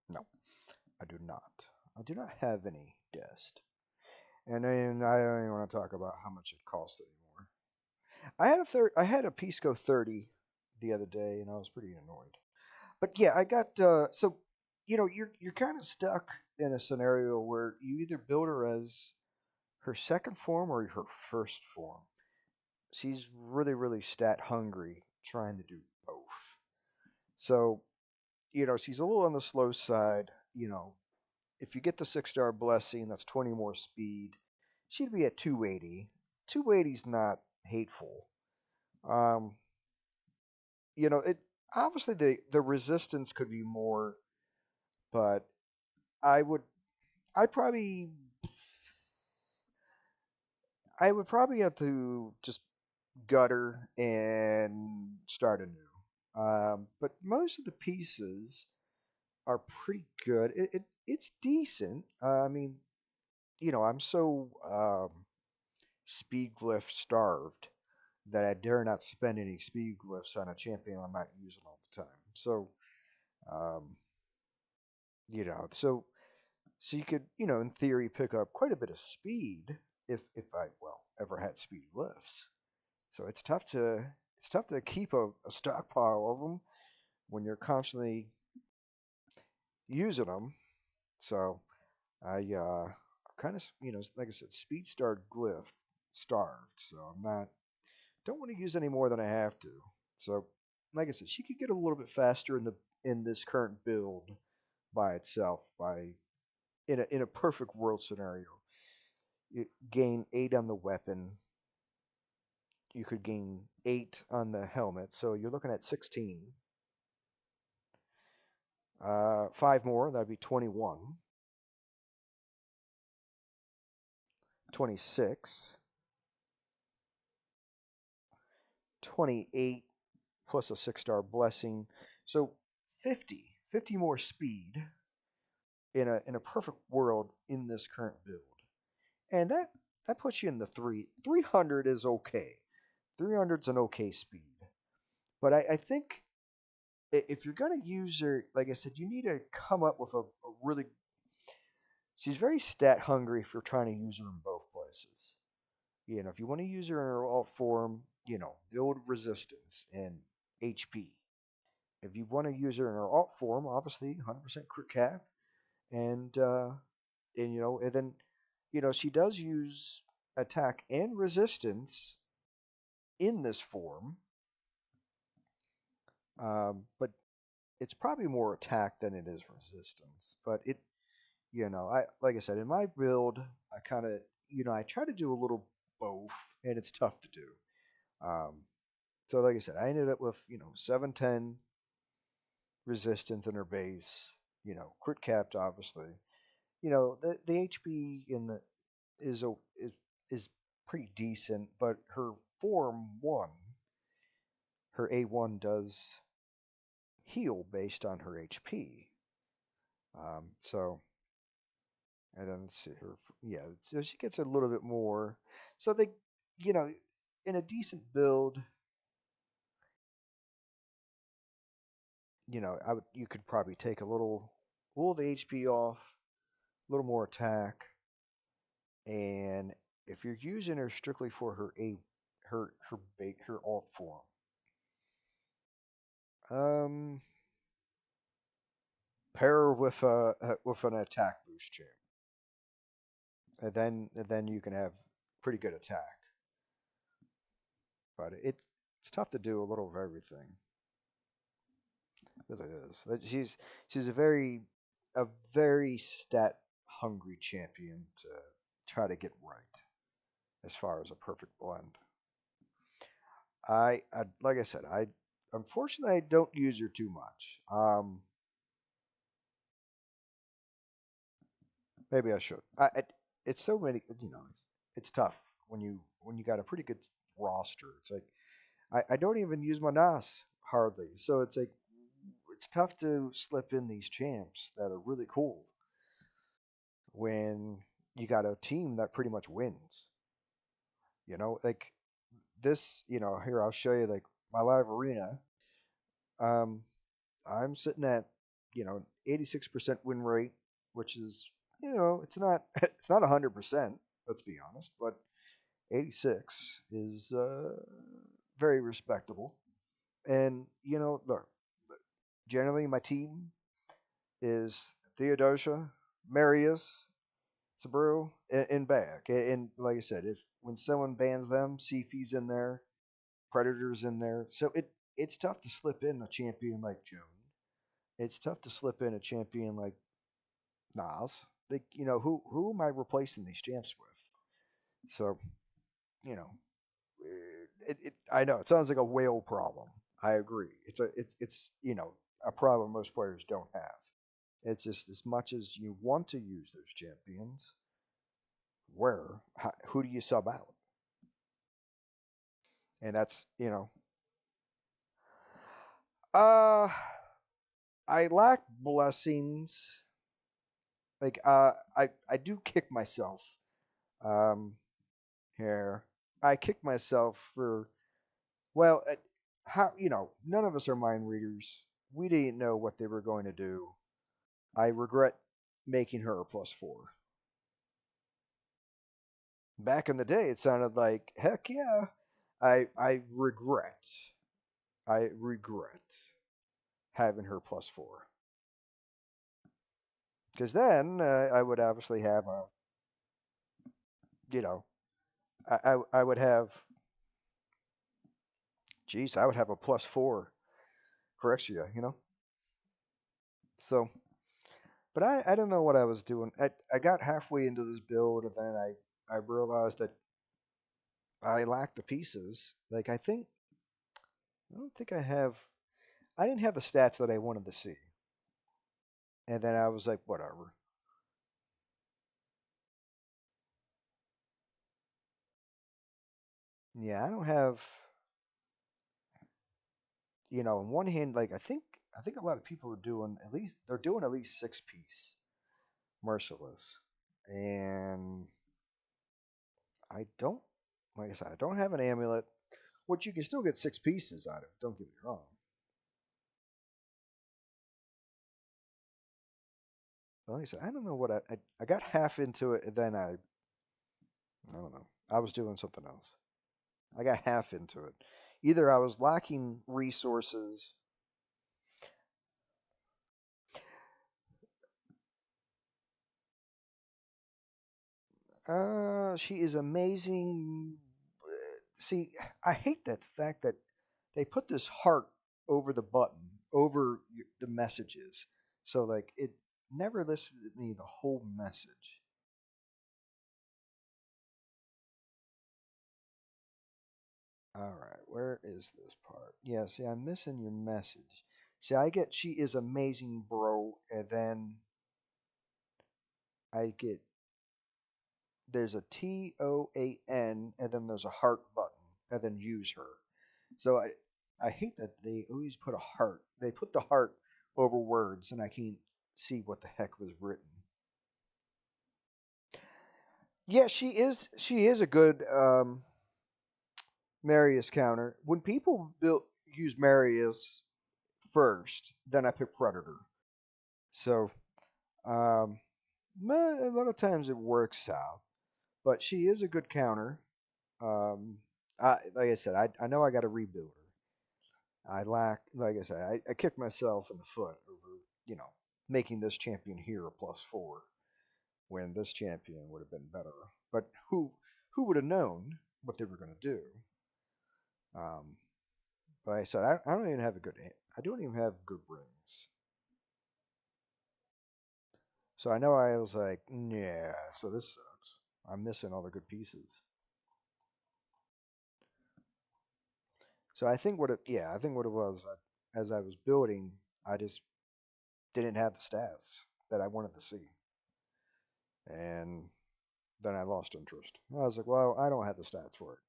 No, I do not. I do not have any dest. And then I don't even want to talk about how much it costs anymore. I had a Pisco 30 the other day, and I was pretty annoyed. But yeah, I got so you're kind of stuck in a scenario where you either build her as her second form or her first form. She's really stat hungry, trying to do both. So she's a little on the slow side. If you get the 6-star blessing, that's 20 more speed. She'd be at 280. 280's not hateful. Um, it obviously the resistance could be more, but I would I probably I would probably have to just gutter and start anew. But most of the pieces are pretty good. It's decent. I mean, I'm so speed glyph starved that I dare not spend any speed glyphs on a champion I'm not using all the time. So, um, so you could, in theory, pick up quite a bit of speed if I ever had speed glyphs. So it's tough to keep a stockpile of them when you're constantly using them. So I kind of like I said, speed star glyph starved. So I'm not don't want to use any more than I have to. So like I said, she could get a little bit faster in this current build by itself by in a perfect world scenario. You gain 8 on the weapon. You could gain 8 on the helmet, so you're looking at 16. 5 more, that'd be 21. 26. 28 plus a 6-star blessing. So 50 more speed in a perfect world in this current build. And that puts you in the 300 is okay. 300's an okay speed. But I think if you're going to use her, like I said, you need to come up with a really. She's very stat hungry if you're trying to use her in both places. If you want to use her in her alt form, build resistance and HP. If you want to use her in her alt form, obviously 100% crit cap, and and then she does use attack and resistance in this form, but it's probably more attack than it is resistance. But I like I said, in my build, I kind of, I try to do a little both, and it's tough to do. Um, so like I said, I ended up with 710 resistance in her base, crit capped, obviously. The HP in the is a is pretty decent, but her form one, her A1 does heal based on her HP. So and then let's see her, yeah, so she gets a little bit more. So you know, in a decent build, you could probably take a little of the HP off, a little more attack, and if you're using her strictly for her alt form, um, pair her with an attack boost champ, and then you can have pretty good attack. But it's tough to do a little of everything. Really is. She's a very stat hungry champion to try to get right as far as a perfect blend. I like I said, I unfortunately I don't use her too much. Maybe I should. It's so many. It's tough when you got a pretty good roster. It's like I don't even use my NAS hardly, so it's tough to slip in these champs that are really cool when you got a team that pretty much wins. Like this. Here I'll show you like my live arena. Um, I'm sitting at 86% win rate, which is it's not it's not 100%. Let's be honest, but 86 is very respectable. And look, generally my team is Theodosia, Marius, Sabru, and back. And like I said, if when someone bans them, Sifi's in there, Predator's in there. So it's tough to slip in a champion like Joan. It's tough to slip in a champion like Nas. Like, who am I replacing these champs with? So, you know, I know it sounds like a whale problem. I agree. It's a problem most players don't have. It's just as much as you want to use those champions, who do you sub out? And that's uh I lack blessings. Like I do kick myself um here. I kick myself for well, how none of us are mind readers. We didn't know what they were going to do. I regret making her a +4. Back in the day, it sounded like heck yeah. I regret. I regret having her +4 because then I would obviously have a you know I would have geez I would have a +4 Corexia, So, but I don't know what I was doing. I got halfway into this build and then I realized that I lacked the pieces. Like I don't think I didn't have the stats that I wanted to see. And then I was like, whatever. Yeah, I don't have, on one hand, like I think a lot of people are doing at least 6 piece merciless. And I don't like I said, I don't have an amulet, which you can still get 6 pieces out of, don't get me wrong. But like I said, I don't know what I got half into it and then I don't know. I was doing something else. I got half into it. Either I was lacking resources. She is amazing. See, I hate that fact that they put this heart over the button, over the messages. So like it never listed me the whole message. All right, where is this part? Yeah, see, I'm missing your message. See, I get she is amazing, bro, and then I get there's a TOAN and then there's a heart button and then use her. So I hate that they always put a heart. They put the heart over words and I can't see what the heck was written. Yeah, she is a good Marius counter. When people use Marius first, then I pick Predator. So um, a lot of times it works out, but she is a good counter. Um, like I said, I know I got to rebuild her. Like I said, I kicked myself in the foot over, making this champion here a +4 when this champion would have been better. But who would have known what they were going to do? Um, but like I said, I don't even have a good, I don't even have good rings. So I know I was like, yeah, so this sucks. I'm missing all the good pieces. So I think what it was, as I was building, I just didn't have the stats that I wanted to see. And then I lost interest. I was like, well, I don't have the stats for it.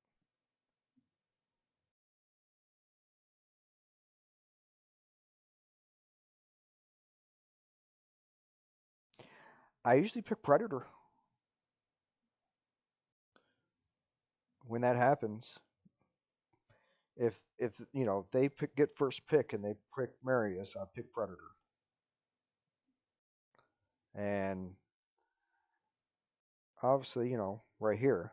I usually pick Predator when that happens. If they get first pick and they pick Marius, I pick Predator. And obviously, right here,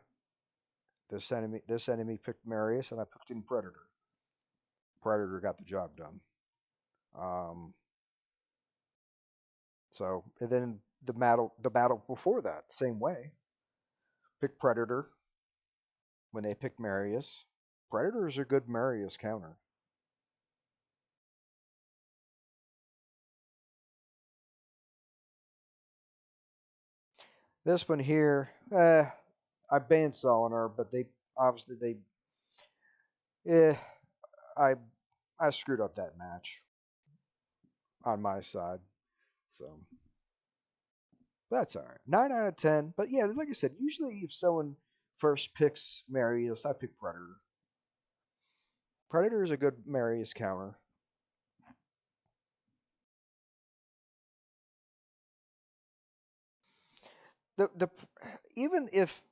this enemy picked Marius, and I picked in Predator. Predator got the job done. Um, so and then the battle before that, same way. Pick Predator when they pick Marius. Predator is a good Marius counter. This one here, I banned Solinar, but they obviously I I screwed up that match on my side, so that's all right. 9 out of 10, but yeah, like I said, usually if someone first picks Marius, I pick Predator. Predator is a good Marius counter. The even if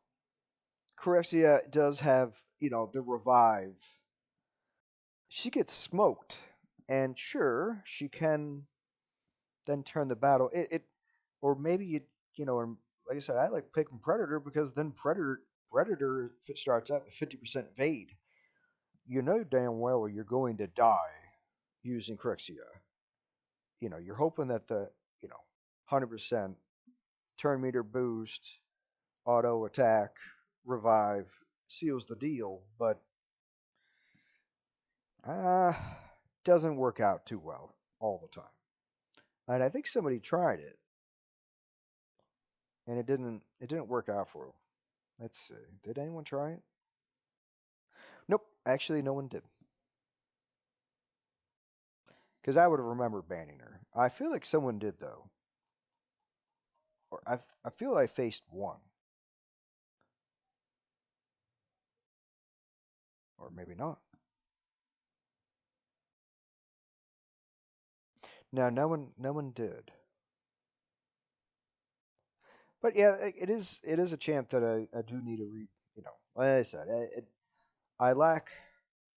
Corexia does have the revive, she gets smoked, and sure she can then turn the battle. Or maybe like I said, I like picking Predator because then Predator if it starts out with 50% evade. You know damn well you're going to die using Crixia. You're hoping that the 100% turn meter boost, auto attack, revive seals the deal, but uh doesn't work out too well all the time. And I think somebody tried it and it didn't work out for them. Let's see. Did anyone try it? Nope. Actually, no one did. Because I would have remembered banning her. I feel like someone did though, or I feel I faced one, or maybe not. No, no one did. But yeah, it is a chant that I do need to read. Like I said, I lack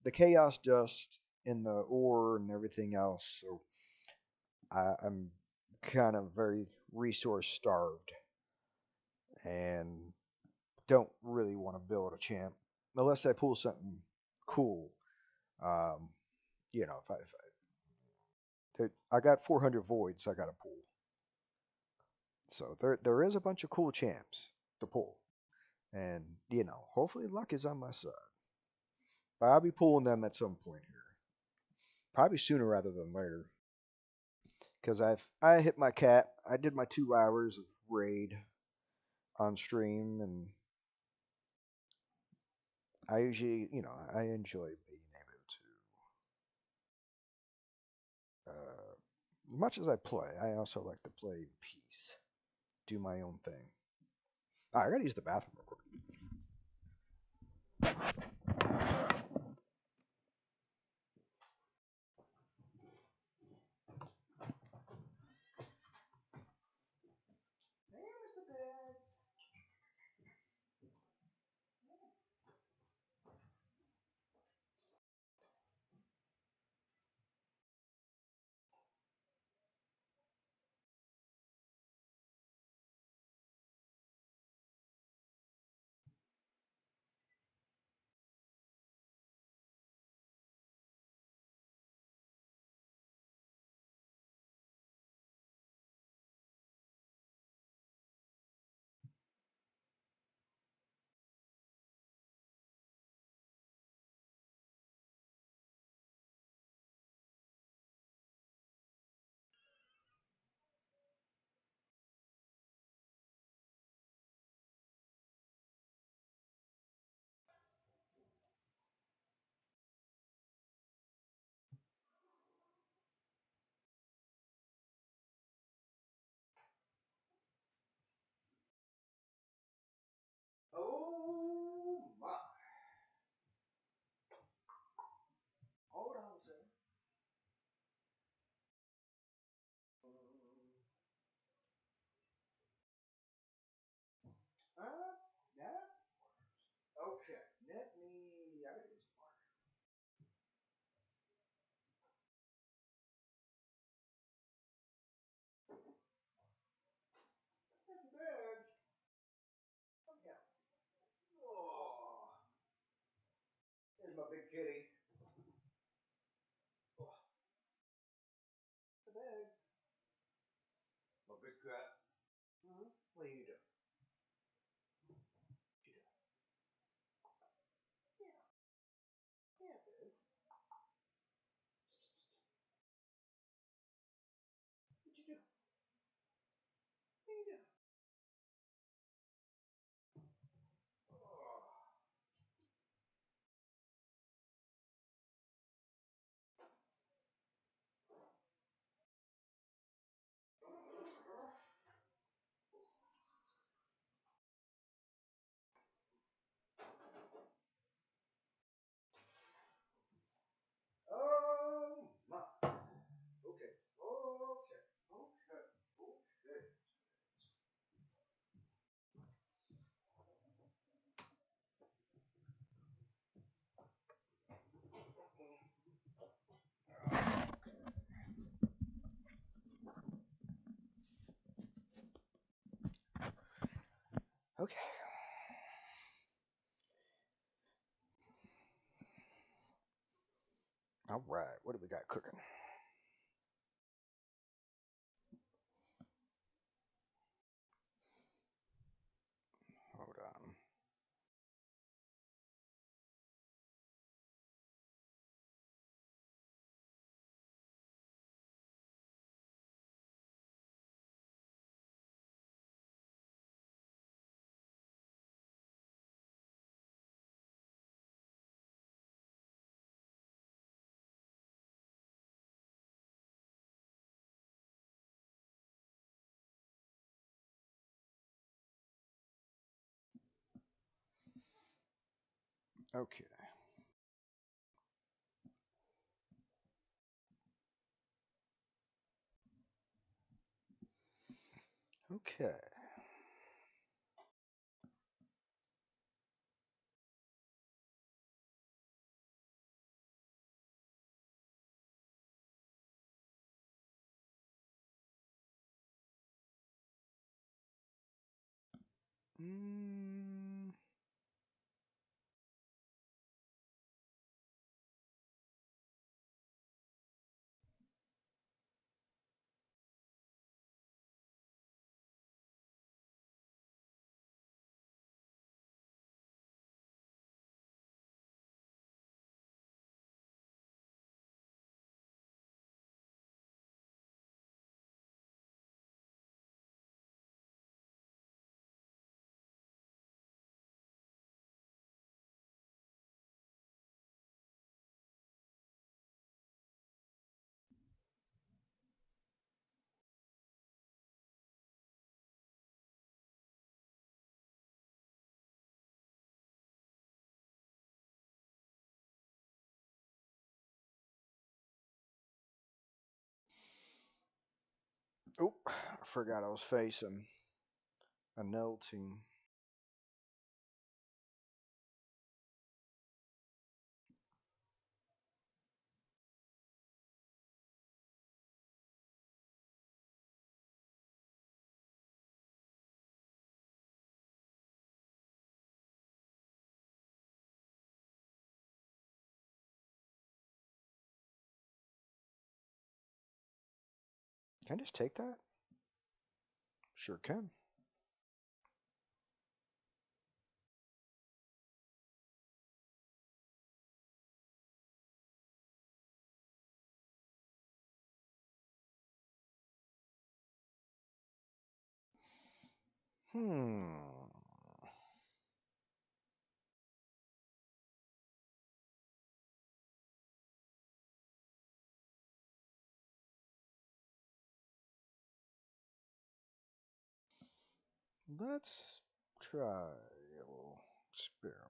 the chaos dust in the ore and everything else, so I'm kind of very resource starved and don't really want to build a champ unless I pull something cool. Um, if I got 400 voids, I got to pull. So there is a bunch of cool champs to pull, and hopefully luck is on my side. But I'll be pulling them at some point here, probably sooner rather than later, because I hit my cap. I did my 2 hours of raid on stream, and I usually I enjoy being able to. As much as I play, I also like to play in peace, do my own thing. All right, I gotta use the bathroom real quick. kitty. Oh, the bag. My big cat. What are you doing? What you doing? Yeah. Yeah, babe. What you doing? What you doing? Oh. Oh my. Okay. Okay. Okay. Okay. Okay. All right. What do we got cooking? Hold on. Okay. Okay. Mm, oh, I forgot I was facing a null team. Can I just take that? Sure can. Hmm. Let's try a little experiment.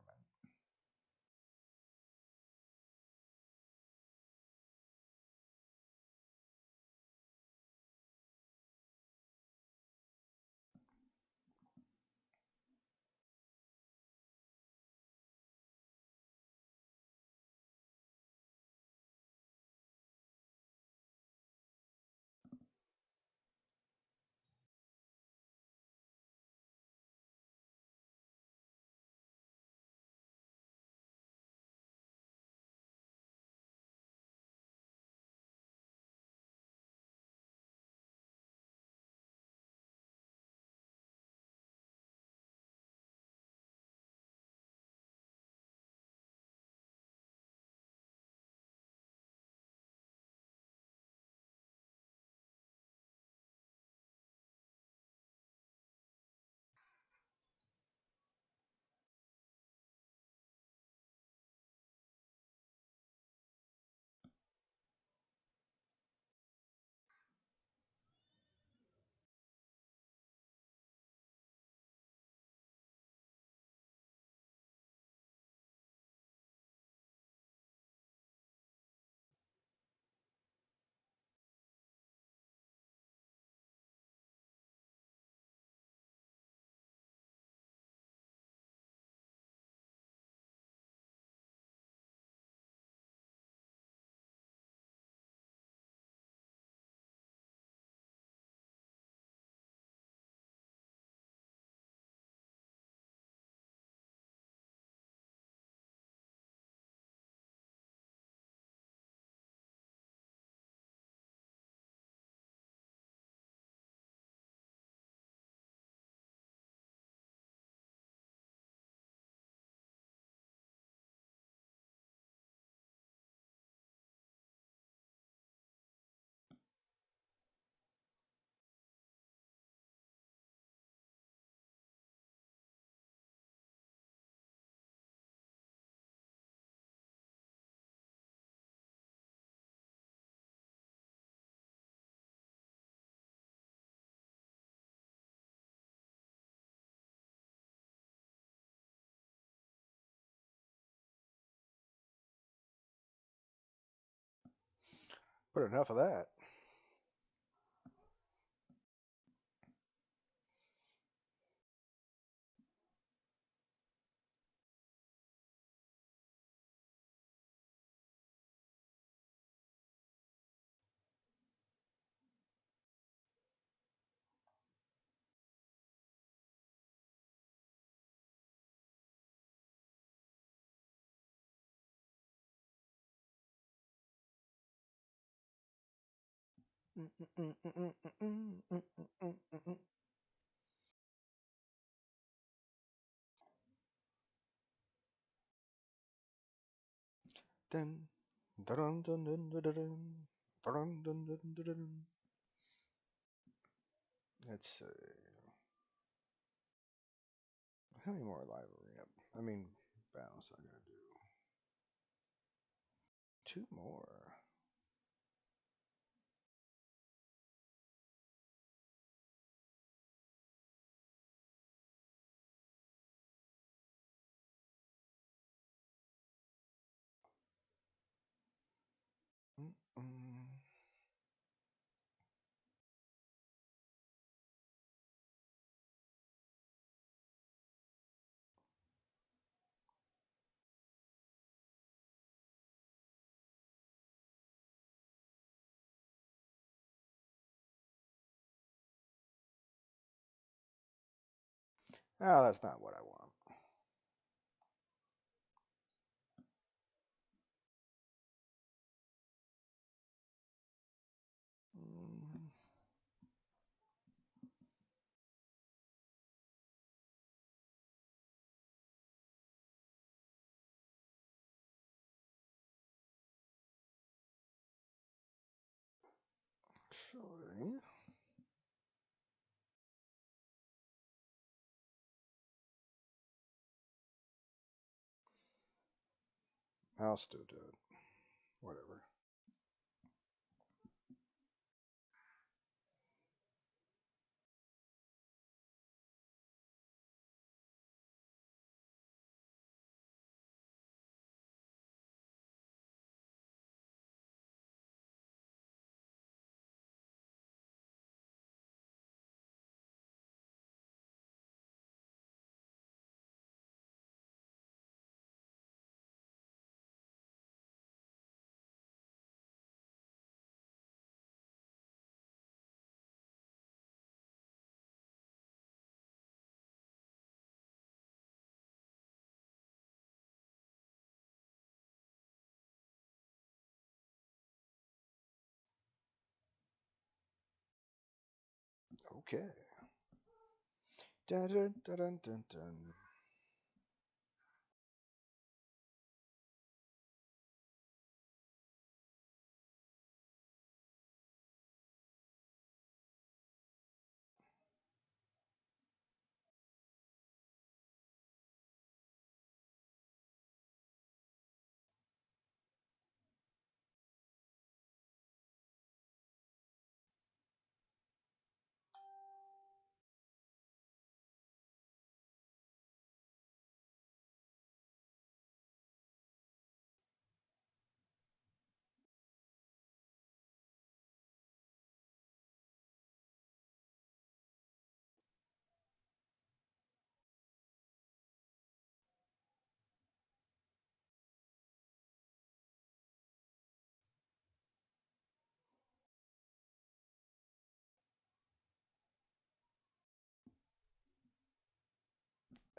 Put enough of that. Dun, dun, dun, dun, dun, dun, dun, dun, dun, dun, dun, dun. Let's see. How many more live arena? I mean, battles I gotta do? Two more. Mm-mm. Oh, that's not what I want. Mm, Actually, I'll still do it. Whatever. Okay. Dun, dun, dun, dun, dun,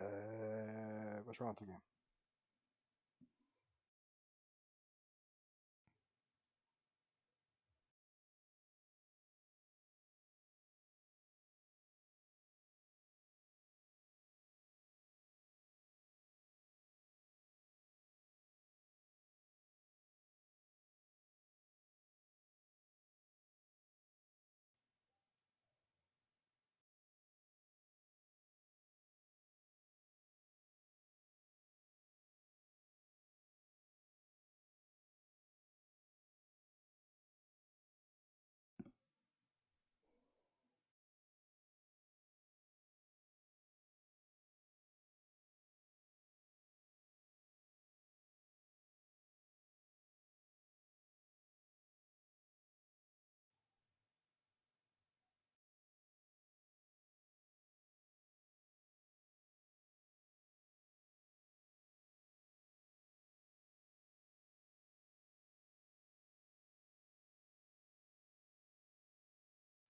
dun. What's wrong with the game?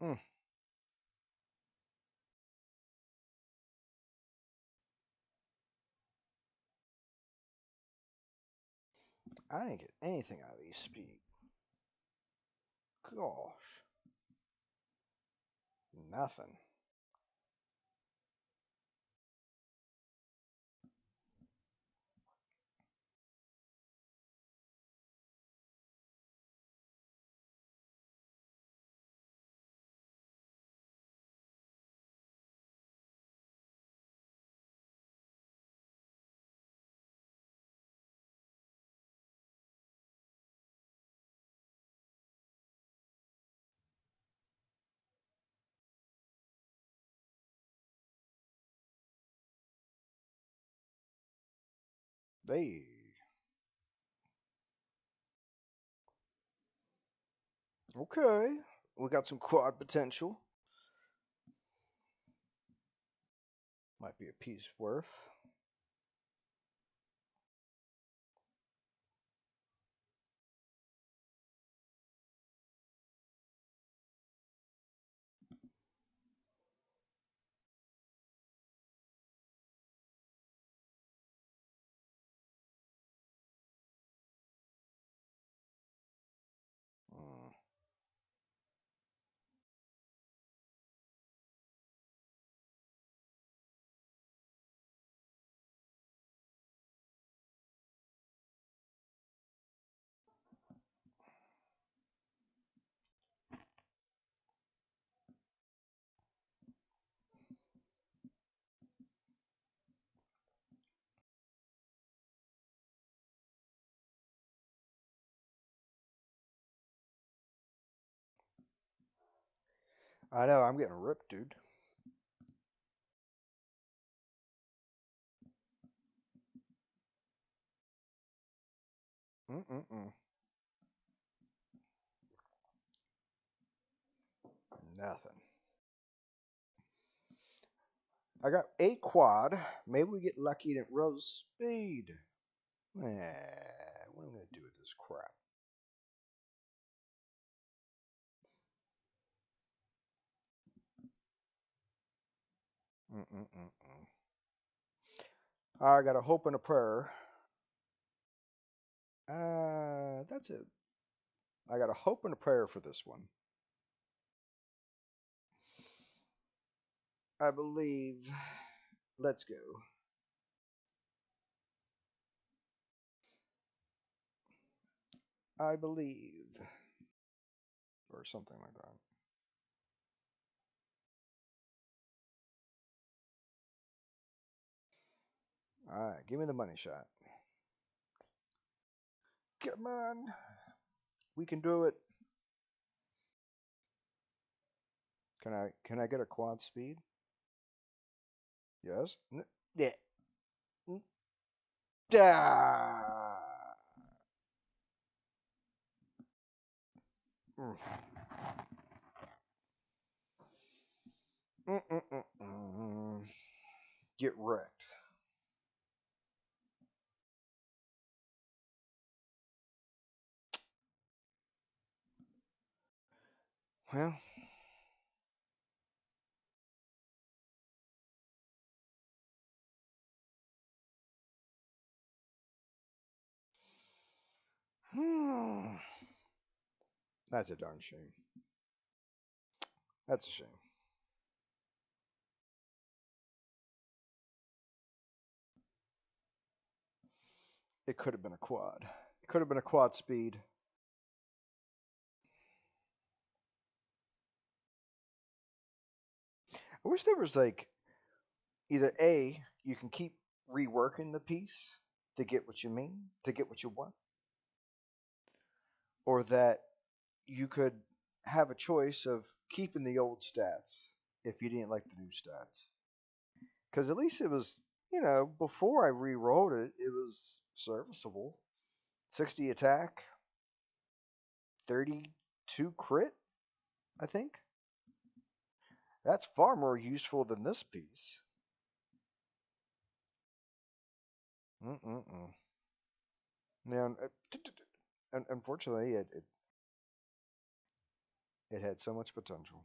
Mm, I didn't get anything out of these speed. Gosh, nothing. They okay. We got some quad potential. Might be a piece worth. Mm. I know. I'm getting ripped, dude. Mm-mm-mm. Nothing. I got 8 quad. Maybe we get lucky and it rose speed. What am I gonna do with this crap? Mm-mm-mm-mm. I got a hope and a prayer. That's it. I got a hope and a prayer for this one. I believe. Let's go. I believe, or something like that. All right, give me the money shot. Come on, we can do it. Can I get a quad speed? Yes. Yeah. Mm. Da. Mm. Mm-mm-mm-mm. Get wrecked. Well, hmm. That's a darn shame. That's a shame. It could have been a quad. It could have been a quad speed. I wish there was like either A, you can keep reworking the piece to get what you mean, to get what you want, or that you could have a choice of keeping the old stats if you didn't like the new stats. Because at least it was, before I re-rolled it, it was serviceable. 60 attack, 32 crit, I think. That's far more useful than this piece. Mm-mm-mm. Now, unfortunately, it had so much potential.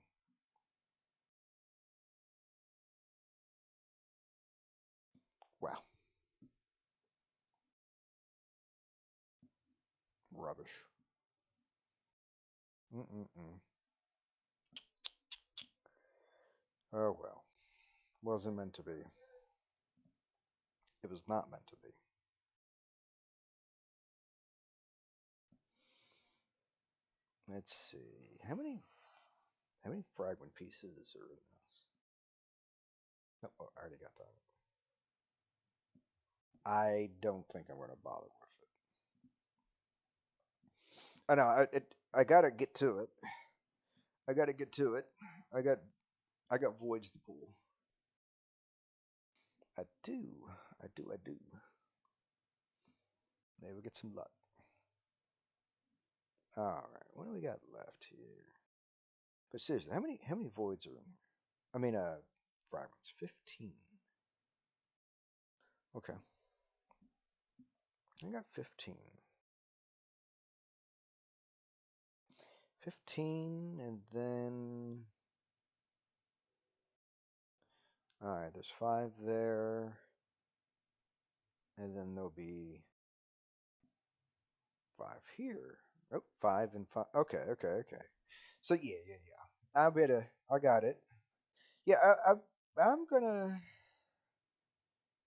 Wow. Rubbish. Mm-mm-mm. Oh well. Wasn't meant to be. It was not meant to be. Let's see. How many fragment pieces are in this? No, oh, I already got that. I don't think I'm going to bother with it. I know. I gotta get to it. I gotta get to it. I got. I got voids to pull. I do. I do. I do. Maybe we get some luck. All right. What do we got left here? But seriously, how many voids are in here? I mean, fragments. 15. Okay. I got 15. 15, and then. Alright, there's 5 there. And then there'll be 5 here. Oh, 5 and 5. Okay, okay, okay. So, yeah. I got it. Yeah, I'm gonna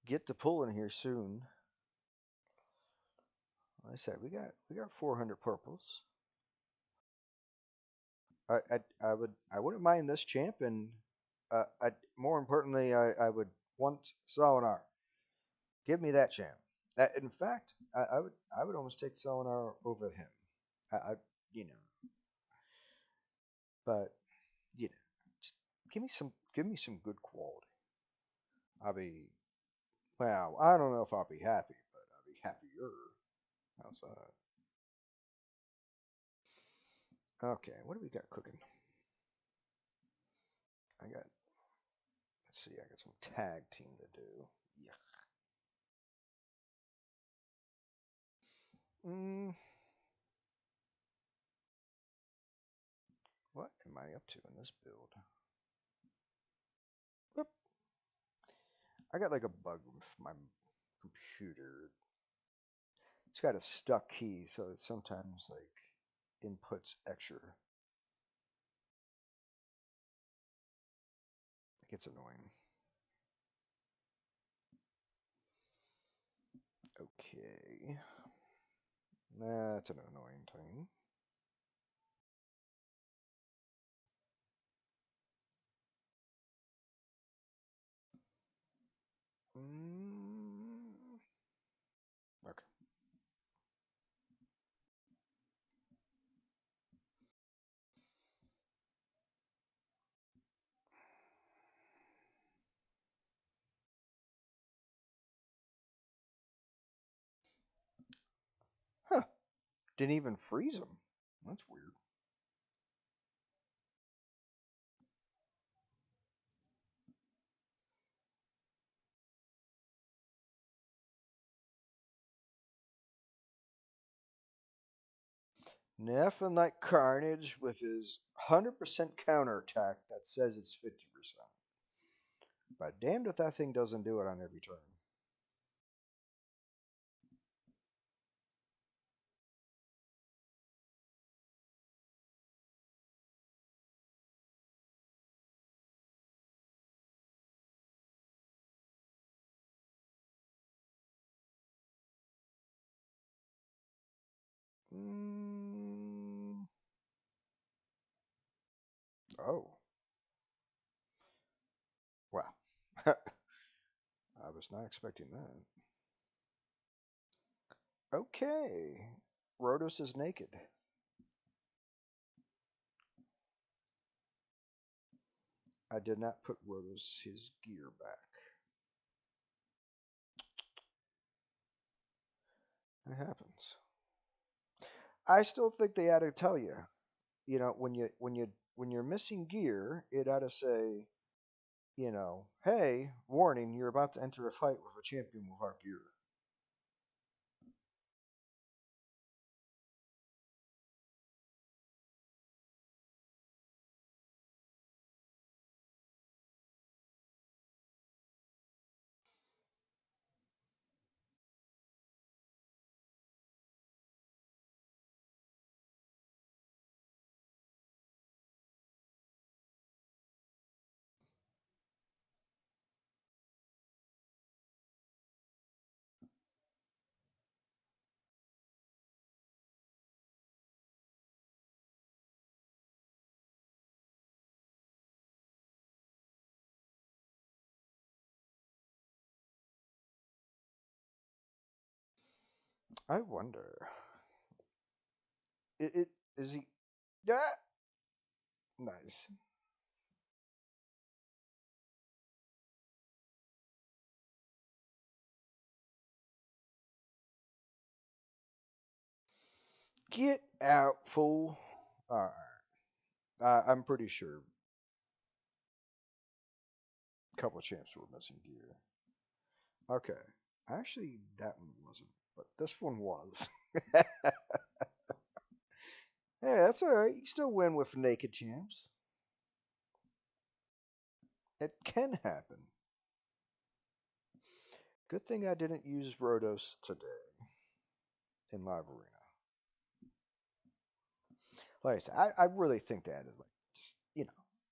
get to pulling here soon. Like I said, we got 400 purples. I wouldn't mind this champ, and more importantly, I would want Solonar. Give me that champ. In fact, I would almost take Solonar over him. I you know, but you know, just give me some good quality. I'll be well. I don't know if I'll be happy, but I'll be happier. How's that? Okay, what do we got cooking? I got. Let's see. I got some tag team to do. Yeah. Mm, what am I up to in this build? Whoop. I got like a bug with my computer. It's got a stuck key, so it sometimes like inputs extra. It gets annoying. Okay. That's an annoying thing. Mm, okay. Huh. Didn't even freeze them. That's weird. Nephanite Carnage with his 100% counterattack that says it's 50%. But damned if that thing doesn't do it on every turn. Mm, oh. Wow. I was not expecting that. Okay. Rhodos is naked. I did not put Rhodos his gear back. It happens. I still think they ought to tell you. When you're missing gear, it ought to say, hey, warning, you're about to enter a fight with a champion without gear. I wonder. It is he? Yeah. Nice. Get out, fool. All right. I'm pretty sure a couple of champs were missing gear. Okay. Actually, that one wasn't, but this one was. Hey, that's all right. You still win with naked champs. It can happen. Good thing I didn't use Rhodos today in live arena. Like I said, I really think they added like just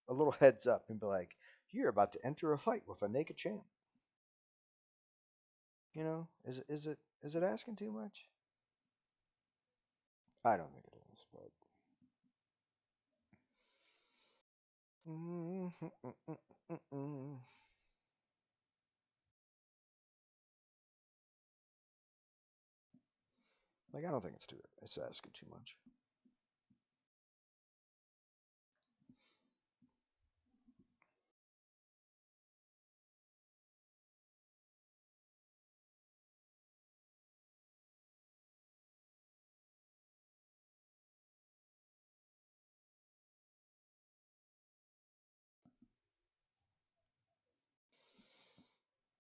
a little heads up and be like, you're about to enter a fight with a naked champ. Is it asking too much? I don't think it is, but like I don't think it's asking too much.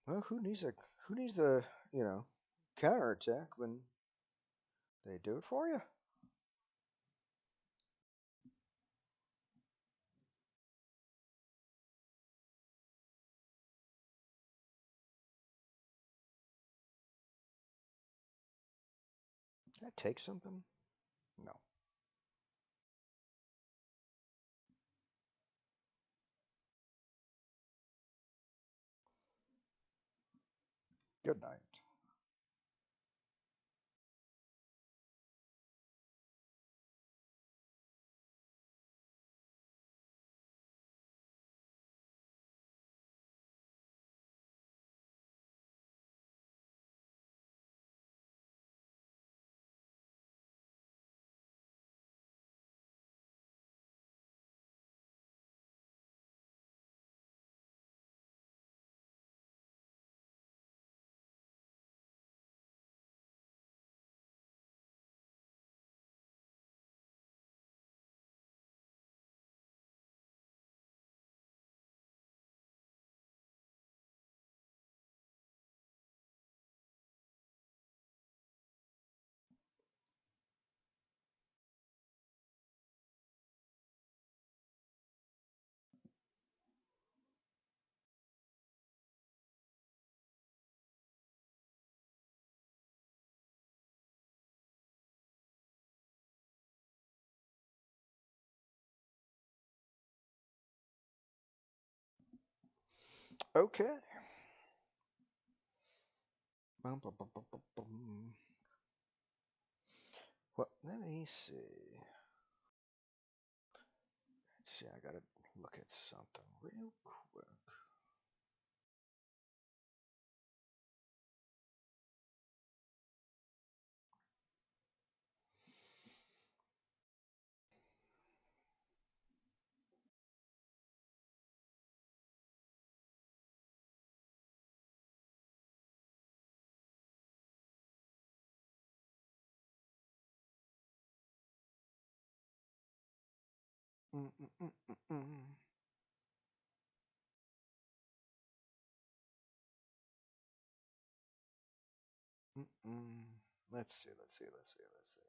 Well, who needs a you know counter attack when they do it for you? That take something? No. Good night. Okay. Bum, bum, bum, bum, bum, bum. Well, let me see. Let's see. I gotta look at something real quick. Mm, mm, mm, mm, mm. Mm-mm. Let's see. Let's see. Let's see. Let's see.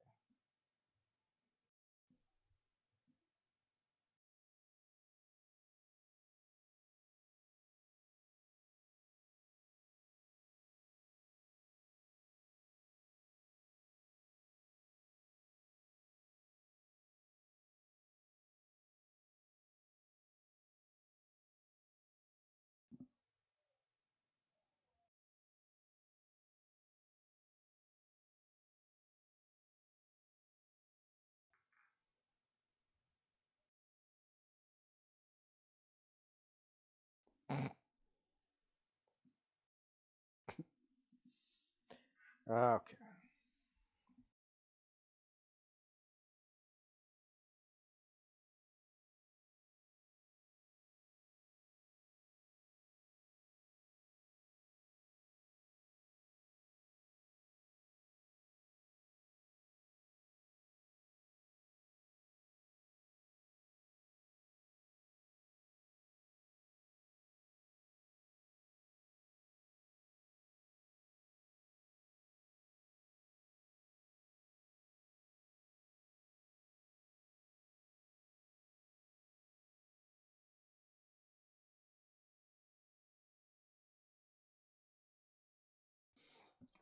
Okay.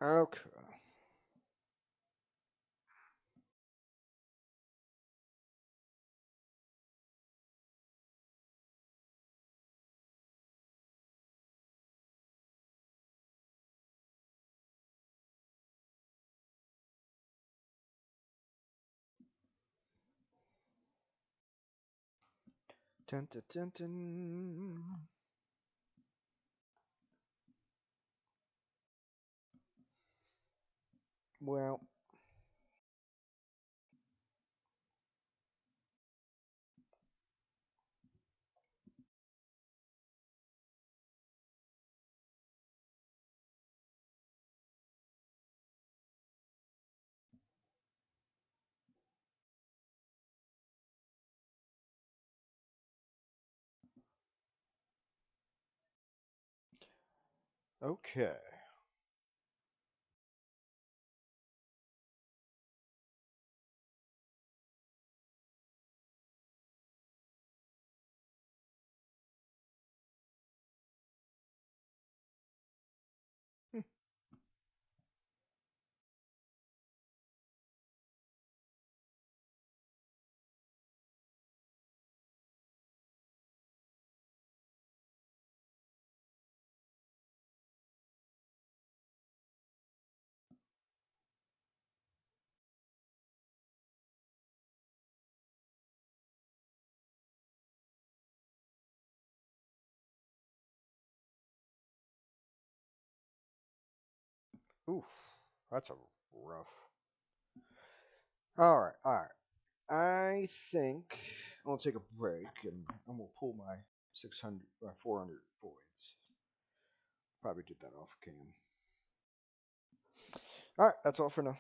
Okay. Dun, dun, dun, dun. Well, okay. Hmm. Oof, that's a rough. All right, all right. I think I'll take a break and I'm gonna pull my 600 or 400 voids. Probably did that off cam. All right, that's all for now.